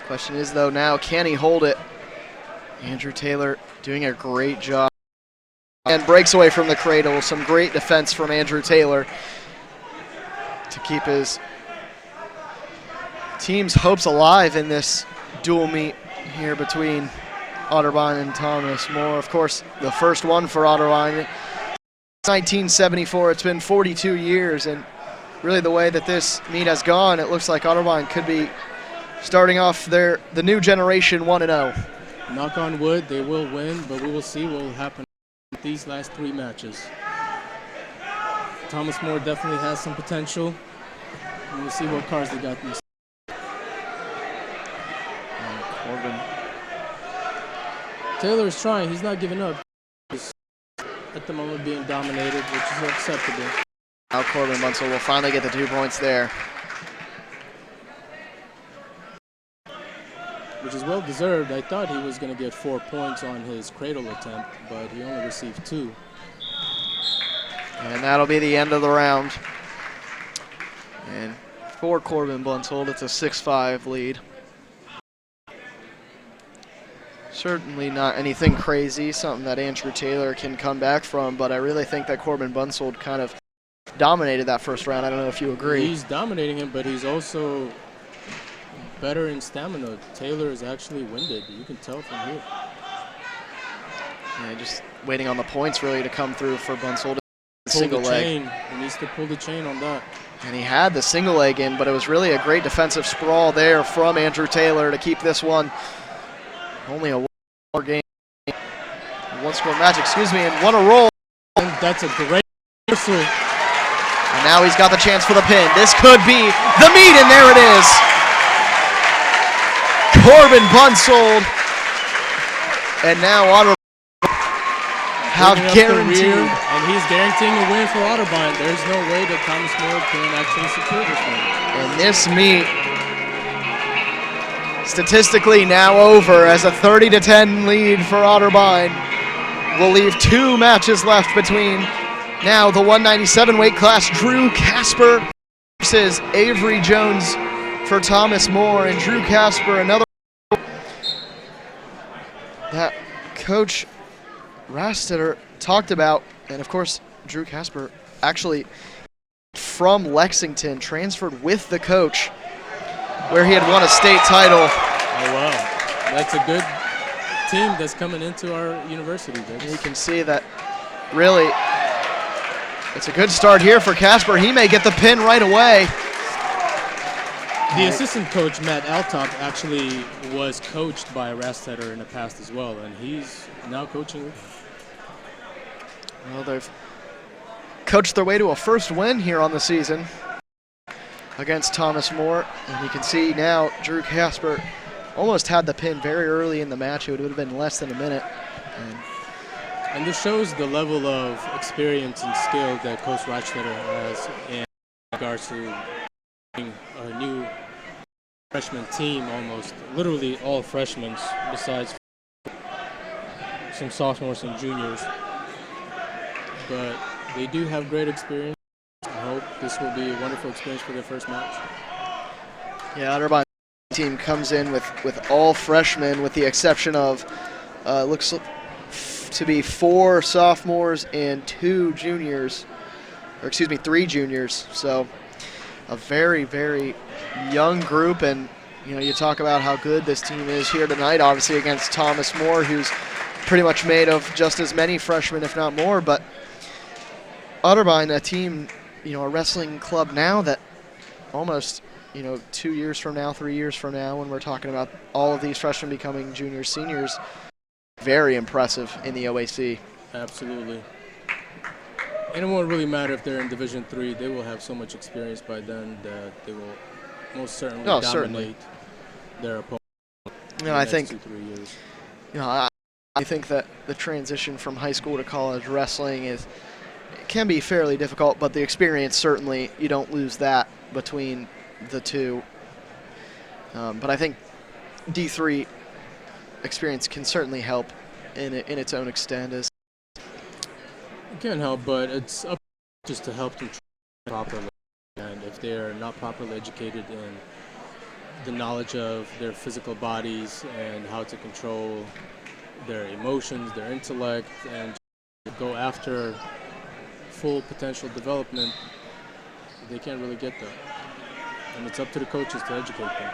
Question is, though, now, can he hold it? Andrew Taylor doing a great job. And breaks away from the cradle. Some great defense from Andrew Taylor to keep his team's hopes alive in this dual meet here between Otterbein and Thomas Moore. Of course, the first one for Otterbein. 1974, it's been 42 years, and really the way that this meet has gone, it looks like Otterbein could be starting off the new generation 1-0. Knock on wood, they will win, but we will see what will happen with these last 3 matches. Thomas Moore definitely has some potential. And we'll see what cards they got. Corbin. Taylor is trying. He's not giving up. He's at the moment being dominated, which is acceptable. Now Corbin Bunsold will finally get the 2 points there. Which is well deserved. I thought he was going to get 4 points on his cradle attempt, but he only received 2. And that'll be the end of the round. And for Corbin Bunsold, it's a 6-5 lead. Certainly not anything crazy, something that Andrew Taylor can come back from, but I really think that Corbin Bunsold kind of dominated that first round. I don't know if you agree. He's dominating him, but he's also better in stamina. Taylor is actually winded. You can tell from here. Yeah, just waiting on the points really to come through for Bunsold. Single leg. He needs to pull the chain on that. And he had the single leg in, but it was really a great defensive sprawl there from Andrew Taylor to keep this one only a one-score game. One-score match, excuse me, and what a roll. And that's a great whistle. And now he's got the chance for the pin. This could be the meet, and there it is. Corbin Bunsold. And now Otterbein have guaranteed. And he's guaranteeing a win for Otterbein. There's no way that Thomas Moore can actually secure this win. And this meet, statistically now over as a 30-10 lead for Otterbein. We'll leave 2 matches left between now the 197 weight class, Drew Casper versus Avery Jones for Thomas Moore. And Drew Casper, another that Coach Rastetter talked about. And of course, Drew Casper actually from Lexington transferred with the coach where he had won a state title. Oh, wow. That's a good team that's coming into our university. You can see that really it's a good start here for Casper. He may get the pin right away. The assistant coach, Matt Altop, actually was coached by Rastetter in the past as well, and he's now coaching. Well, they've coached their way to a first win here on the season against Thomas Moore. And you can see now Drew Casper almost had the pin very early in the match. It would have been less than a minute. And this shows the level of experience and skill that Coach Rastetter has in regards to a new freshman team, almost literally all freshmen besides some sophomores and juniors. But they do have great experience. I hope this will be a wonderful experience for their first match. Yeah, Otterbein team comes in with all freshmen with the exception of looks to be 4 sophomores and 2 juniors, or excuse me, 3 juniors. So a very, very young group, and you know, you talk about how good this team is here tonight, obviously against Thomas Moore, who's pretty much made of just as many freshmen, if not more. But Otterbein, a team, you know, a wrestling club now that almost, you know, 2 years from now, 3 years from now, when we're talking about all of these freshmen becoming juniors, seniors, very impressive in the OAC. Absolutely. And it won't really matter if they're in Division III. They will have so much experience by then that they will most certainly dominate their opponent. You know, I think 2-3 years. You know, I think that the transition from high school to college wrestling it can be fairly difficult, but the experience certainly, you don't lose that between the two. But I think D3 experience can certainly help in its own extent. It can help, but it's up just to help them properly. And if they are not properly educated in the knowledge of their physical bodies and how to control their emotions, their intellect, and go after full potential development, they can't really get there. And it's up to the coaches to educate them.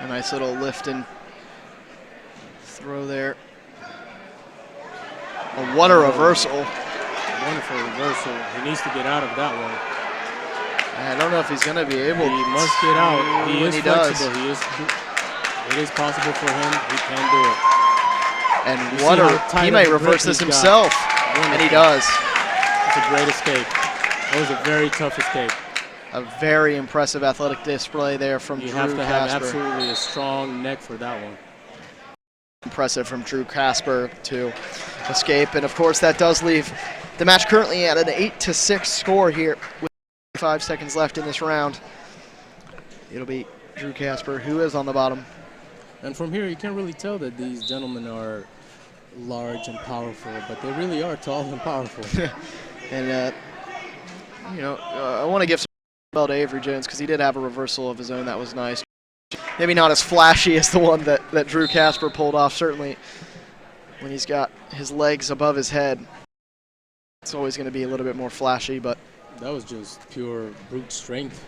A nice little lift and throw there. Oh, what a reversal. Wonderful reversal. He needs to get out of that one. I don't know if he's going to be able. He must get out. He is flexible. Does. It is possible for him. He can do it. And he might reverse this himself. And he does. It's a great escape. That was a very tough escape. A very impressive athletic display there from Drew Casper. You have to have absolutely a strong neck for that one. Impressive from Drew Casper, too. escape. And, of course, that does leave the match currently at an 8-6 score here with 5 seconds left in this round. It'll be Drew Casper, who is on the bottom. And from here, you can't really tell that these gentlemen are large and powerful, but they really are tall and powerful. And, I want to give some bell to Avery Jones because he did have a reversal of his own that was nice. Maybe not as flashy as the one that Drew Casper pulled off, certainly when he's got his legs above his head. It's always going to be a little bit more flashy, but that was just pure brute strength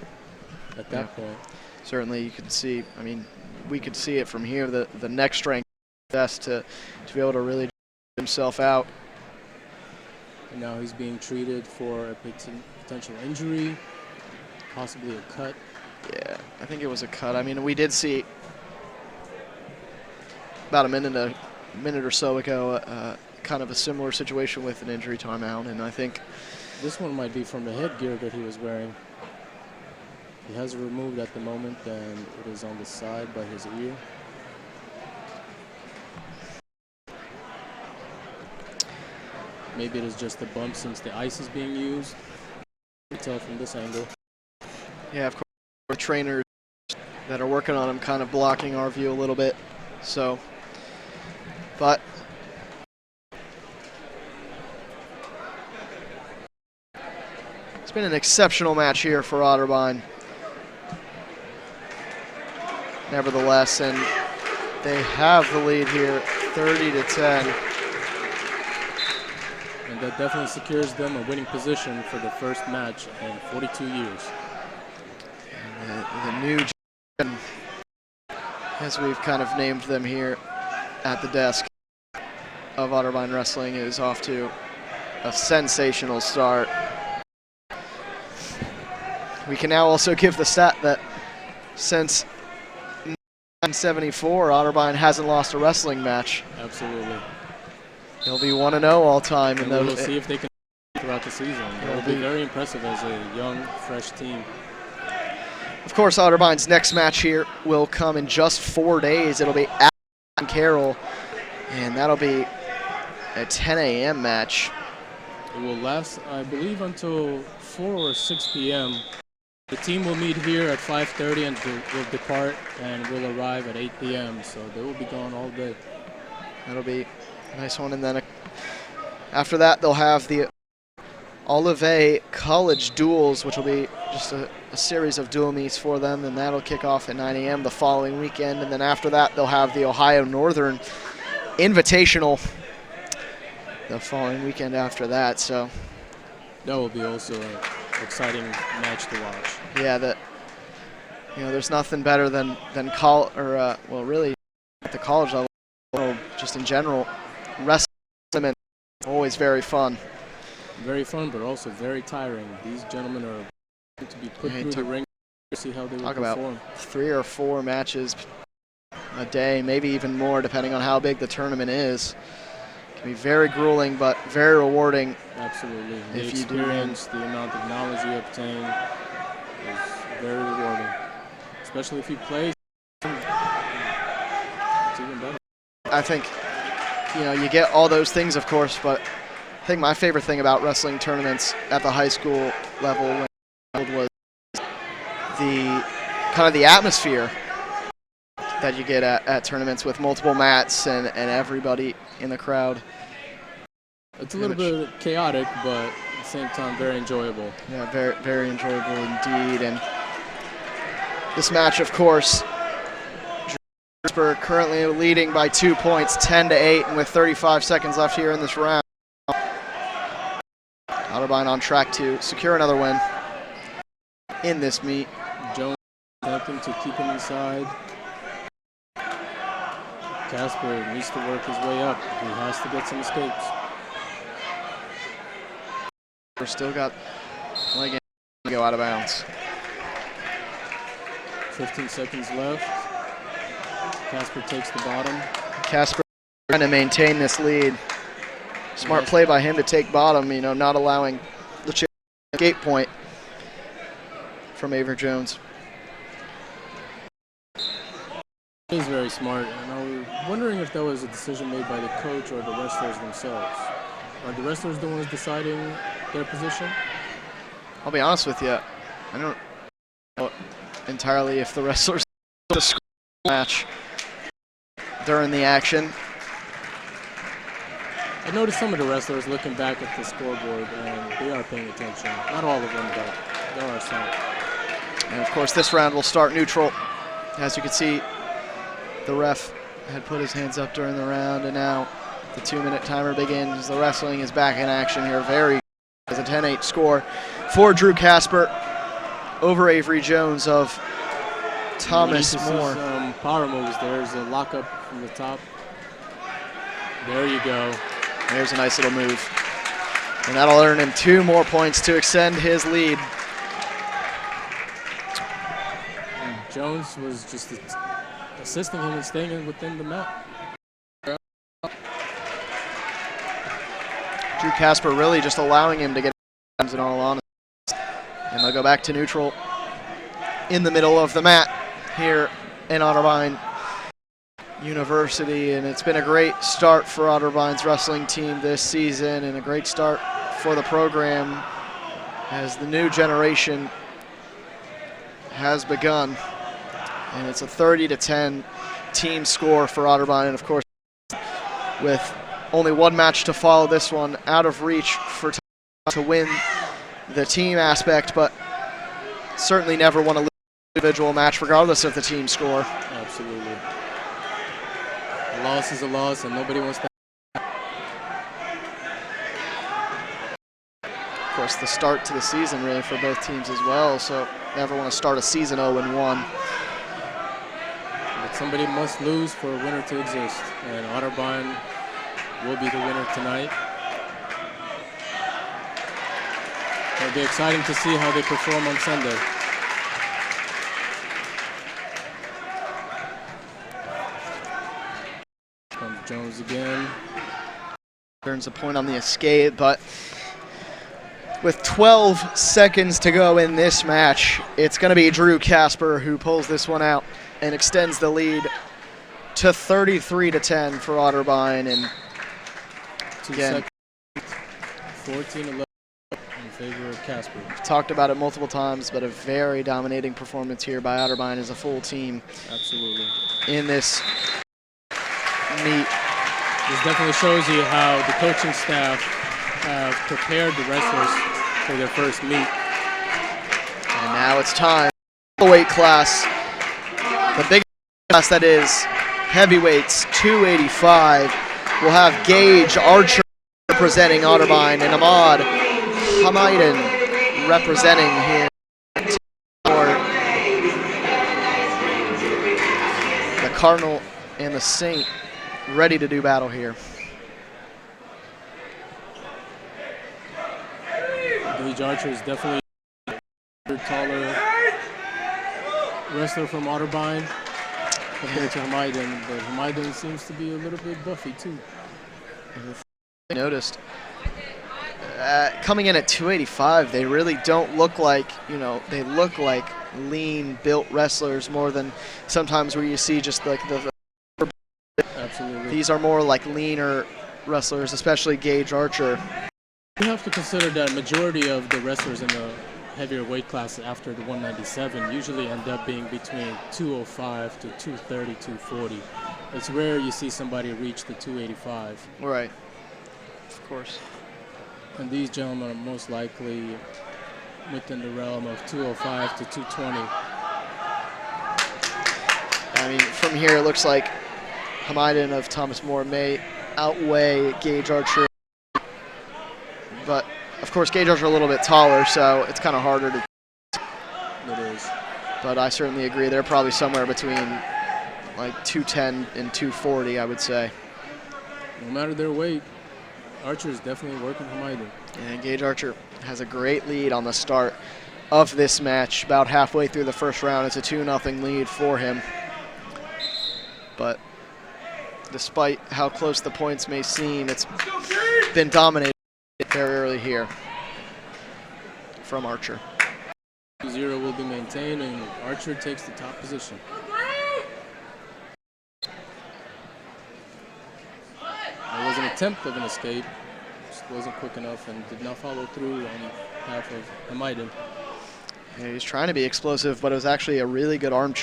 at that point. Certainly you can see, I mean, we could see it from here, the neck strength best to be able to really get himself out. And now he's being treated for a potential injury, possibly a cut. Yeah, I think it was a cut. I mean, we did see about a minute or so ago kind of a similar situation with an injury timeout, and I think this one might be from the headgear that he was wearing. He has it removed at the moment, and it is on the side by his ear. Maybe it is just a bump since the ice is being used. You can tell from this angle. Yeah, of course, the trainers that are working on him kind of blocking our view a little bit. So, but it's been an exceptional match here for Otterbein. Nevertheless, and they have the lead here, 30-10. And that definitely secures them a winning position for the first match in 42 years. And the new gen, as we've kind of named them here at the desk of Otterbein Wrestling, is off to a sensational start. We can now also give the stat that since 1974, Otterbein hasn't lost a wrestling match. Absolutely. They'll be 1-0 all time. And we'll see if they can throughout the season. It'll be very impressive as a young, fresh team. Of course, Otterbein's next match here will come in just 4 days. It'll be at Carroll, and that'll be a 10 a.m. match. It will last, I believe, until 4 or 6 p.m. The team will meet here at 5:30 and will depart and will arrive at 8 p.m. So they will be gone all day. That'll be a nice one. And then after that, they'll have the Olivet College Duels, which will be just a series of dual meets for them, and that'll kick off at 9 a.m. the following weekend. And then after that, they'll have the Ohio Northern Invitational the following weekend after that. So that will be also an exciting match to watch. Yeah, there's nothing better than really at the college level, just in general, wrestling always very fun. Very fun, but also very tiring. These gentlemen are going to be put through the ring to see how they will perform. Talk about 3 or 4 matches a day, maybe even more, depending on how big the tournament is. It can be very grueling, but very rewarding. Absolutely. The experience, the amount of knowledge you obtain is very rewarding, especially if you play. It's even better. I think, you get all those things, of course, but I think my favorite thing about wrestling tournaments at the high school level was the kind of the atmosphere that you get at tournaments with multiple mats and everybody in the crowd. It's a little bit chaotic, but at the same time very enjoyable. Yeah, very, very enjoyable indeed. And this match, of course, Casper currently leading by 2 points, 10-8, and with 35 seconds left here in this round. Otterbein on track to secure another win in this meet. Jones attempting to keep him inside. Casper needs to work his way up. He has to get some escapes. We're still got leg to go out of bounds. 15 seconds left. Casper takes the bottom. Casper trying to maintain this lead. Smart play by him to take bottom, not allowing the escape point from Avery Jones. It is very smart, and I was wondering if that was a decision made by the coach or the wrestlers themselves. Are the wrestlers the ones deciding their position? I'll be honest with you, I don't know entirely if the wrestlers the score match during the action. I noticed some of the wrestlers looking back at the scoreboard, and they are paying attention. Not all of them, but there are some. And of course, this round will start neutral. As you can see, the ref had put his hands up during the round, and now the 2-minute timer begins. The wrestling is back in action here. Very as a 10-8 score for Drew Casper over Avery Jones of Thomas More. Some power moves. There's a lockup from the top. There you go. There's a nice little move. And that'll earn him 2 more points to extend his lead. And Jones was just assisting him and staying within the mat. Drew Casper really just allowing him to get in all honesty. And they'll go back to neutral in the middle of the mat here in Otterbein University, and it's been a great start for Otterbein's wrestling team this season, and a great start for the program as the new generation has begun. And it's a 30-10 team score for Otterbein, and of course, with only 1 match to follow this one, out of reach for to win the team aspect, but certainly never want to lose an individual match regardless of the team score. Absolutely. A loss is a loss, and nobody wants that. Of course, the start to the season really for both teams as well, so never want to start a season 0-1. But somebody must lose for a winner to exist, and Otterbein will be the winner tonight. It'll be exciting to see how they perform on Sunday. Comes Jones again. Earns a point on the escape, but with 12 seconds to go in this match, it's going to be Drew Casper who pulls this one out and extends the lead to 33-10 for Otterbein. And again, 14-11 in favor of Casper. We've talked about it multiple times, but a very dominating performance here by Otterbein as a full team. Absolutely. In this meet. This definitely shows you how the coaching staff have prepared the wrestlers for their first meet. And now it's time. The weight class, the big class that is heavyweights, 285. We'll have Gage Archer representing Otterbein and Hamidan representing here. The Cardinal and the Saint ready to do battle here. Gage Archer is definitely a taller wrestler from Otterbein compared to Hamidan, but Hamidan seems to be a little bit buffy too. I noticed coming in at 285, they really don't look like, they look like lean built wrestlers more than sometimes where you see just like the Absolutely. These are more like leaner wrestlers, especially Gage Archer. You have to consider that majority of the wrestlers in the heavier weight class after the 197 usually end up being between 205 to 230, 240. It's rare you see somebody reach the 285. Right, of course. And these gentlemen are most likely within the realm of 205 to 220. I mean, from here it looks like Hamidan of Thomas More may outweigh Gage Archer. But, of course, Gage Archer a little bit taller, so it's kind of harder to... It is. But I certainly agree. They're probably somewhere between like 210 and 240, I would say. No matter their weight, Archer is definitely working Hamidan. And Gage Archer has a great lead on the start of this match. About halfway through the first round, it's a 2-0 lead for him. But despite how close the points may seem, it's been dominated very early here from Archer. 2-0 will be maintained, and Archer takes the top position. attempt of an escape. Just wasn't quick enough and did not follow through on behalf of Hamidan. Yeah, he was trying to be explosive, but it was actually a really good arm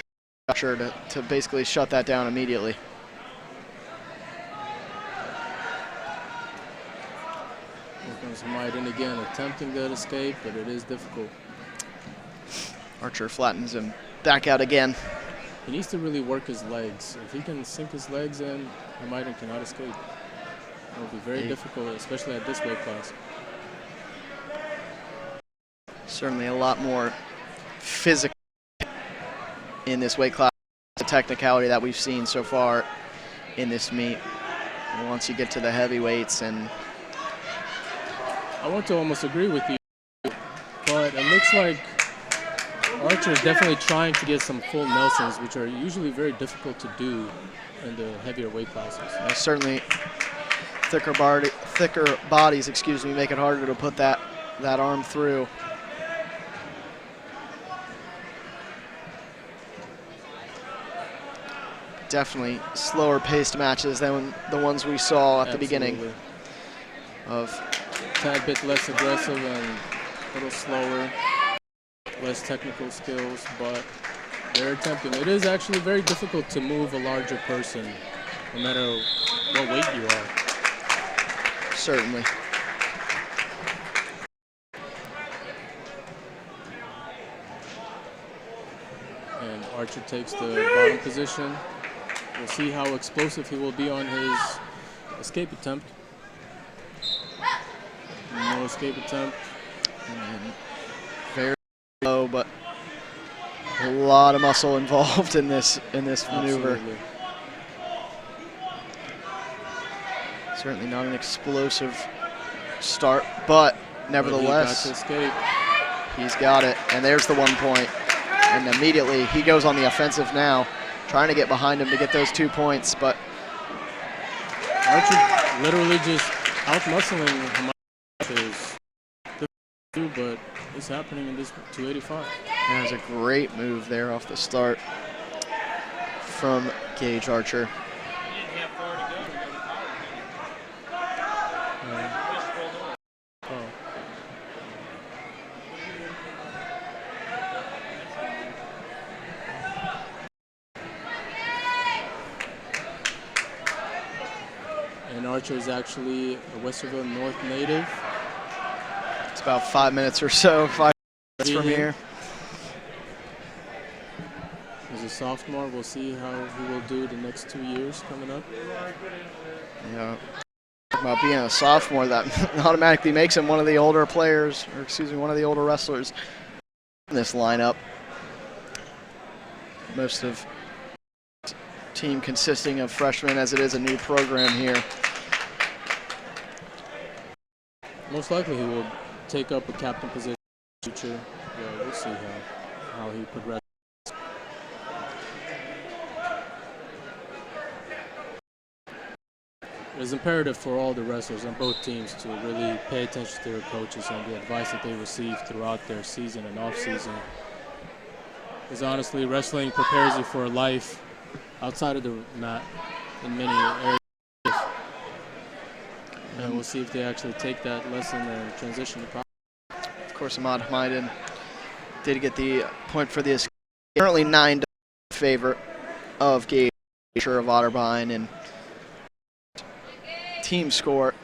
pressure to basically shut that down immediately. Here comes Hamidan again, attempting that escape, but it is difficult. Archer flattens him back out again. He needs to really work his legs. If he can sink his legs in, Hamidan cannot escape. It will be very difficult, especially at this weight class. Certainly a lot more physical in this weight class, the technicality that we've seen so far in this meet. And once you get to the heavyweights, and I want to almost agree with you, but it looks like Archer is definitely trying to get some full Nelsons, which are usually very difficult to do in the heavier weight classes. Certainly thicker bodies, excuse me, make it harder to put that arm through. Definitely slower paced matches than the ones we saw at the beginning of. A tad bit less aggressive and a little slower, less technical skills, but they're attempting. It is actually very difficult to move a larger person, no matter what weight you are. Certainly. And Archer takes the bottom position. We'll see how explosive he will be on his escape attempt. No escape attempt. And very low, but a lot of muscle involved in this maneuver. Absolutely. Certainly not an explosive start, but nevertheless, he's got it. And there's the 1 point. And immediately he goes on the offensive now, trying to get behind him to get those 2 points, but Archer literally just out-muscling him, but it's happening in this 285. that was a great move there off the start from Gage Archer. And Archer is actually a Westerville North native. It's about 5 minutes or so, 5 minutes from here. He's a sophomore. We'll see how he will do the next 2 years coming up. Yeah, about being a sophomore, that automatically makes him one of the older players, or excuse me, one of the older wrestlers in this lineup. Most of the team consisting of freshmen, as it is a new program here. Most likely he will take up a captain position in the future. Yeah, we'll see how he progresses. It is imperative for all the wrestlers on both teams to really pay attention to their coaches and the advice that they receive throughout their season and off-season. Because honestly, wrestling prepares you for life outside of the mat in many areas. And we'll see if they actually take that lesson and transition to practice. Of course, Hamidan did get the point for the escape. Currently 9 in favor of Gage of Otterbein, and team score,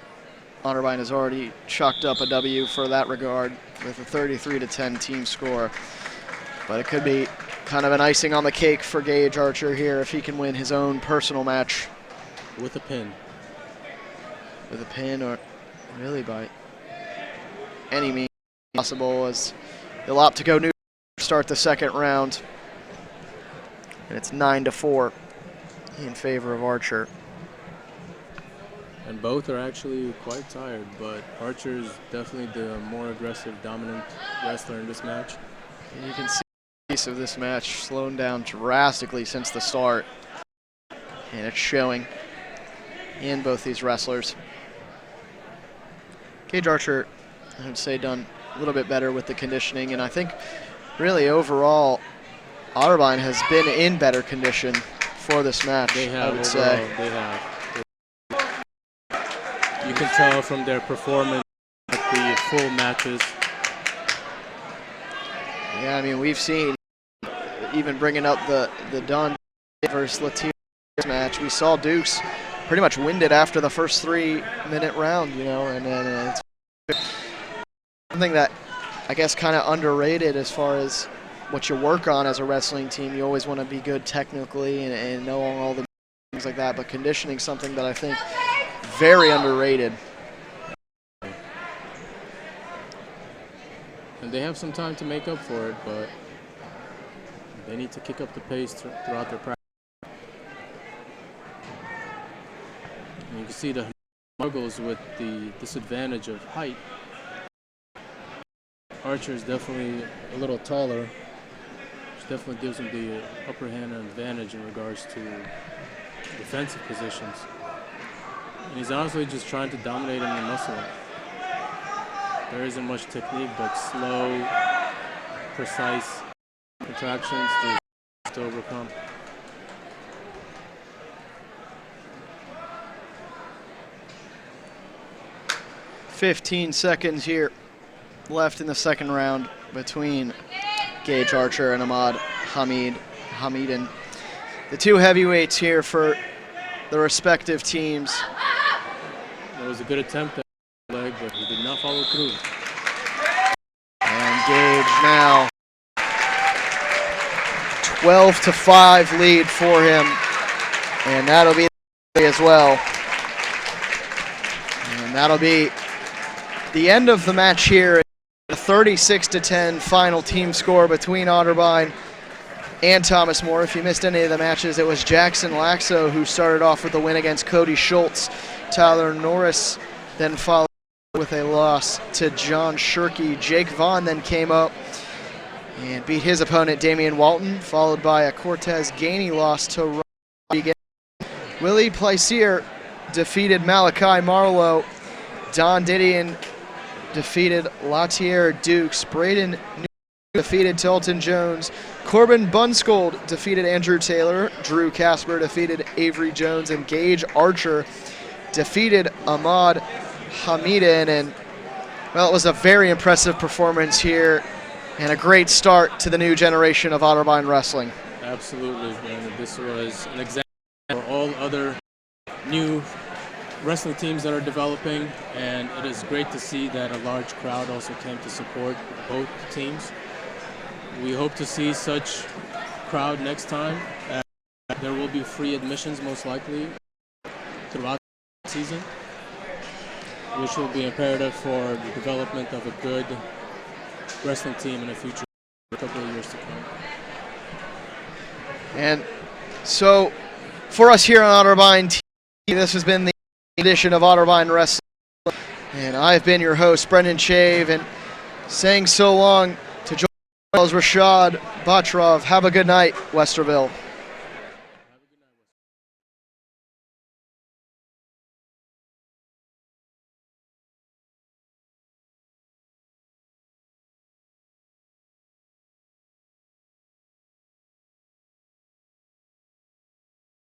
Otterbein has already chalked up a W for that regard with a 33-10 team score. But it could be kind of an icing on the cake for Gage Archer here if he can win his own personal match. With a pin. With a pin, or really by any means possible, as he'll opt to go Newberger to start the second round. And it's 9-4 in favor of Archer. And both are actually quite tired, but Archer is definitely the more aggressive, dominant wrestler in this match. And you can see the pace of this match slowing down drastically since the start. And it's showing in both these wrestlers. Gage Archer, I would say, done a little bit better with the conditioning, and I think really overall Otterbein has been in better condition for this match. They have, I would say. They have. can tell from their performance at the full matches. Yeah, I mean, we've seen, even bringing up the Don versus Latier match, we saw Dukes pretty much winded after the first 3-minute round, you know, and then it's something that I guess kind of underrated as far as what you work on as a wrestling team. You always want to be good technically and know all the things like that, but conditioning something that I think very underrated. And they have some time to make up for it, but they need to kick up the pace throughout their practice. And you can see the struggles with the disadvantage of height. Archer is definitely a little taller, which definitely gives him the upper hand advantage in regards to defensive positions. And he's honestly just trying to dominate in the muscle. There isn't much technique, but slow, precise contractions to overcome. "15 seconds here left in the second round between Gage Archer and Hamidan. The two heavyweights here for the respective teams. It was a good attempt at the leg, but he did not follow through. And Gage now 12-5 lead for him, and that'll be as well. And that'll be the end of the match here. A 36-10 final team score between Otterbein and Thomas More. If you missed any of the matches, it was Jackson Laxo who started off with the win against Cody Schulz. Tyler Norris then followed with a loss to John Shirky. Jake Vaughn then came up and beat his opponent, Damian Walton, followed by a Cortez Gainy loss to Rodriguez. Willie Pler defeated Malachi Marlo. Don Didon defeated Latier Dukes. Braden defeated Tilton Jones. Corbin Bunsold defeated Andrew Taylor. Drew Casper defeated Avery Jones. And Gage Archer defeated Ahmad Hamidan. And, well, it was a very impressive performance here and a great start to the new generation of Otterbein wrestling. Absolutely, and this was an example for all other new wrestling teams that are developing, and it is great to see that a large crowd also came to support both teams. We hope to see such crowd next time. There will be free admissions most likely throughout the season, which will be imperative for the development of a good wrestling team in the future, for a couple of years to come. And so for us here on Otterbein TV, this has been the edition of Otterbein Wrestling, and I've been your host, Brendan Chave, and saying so long to Rashad Batrov. Have a good night, Westerville.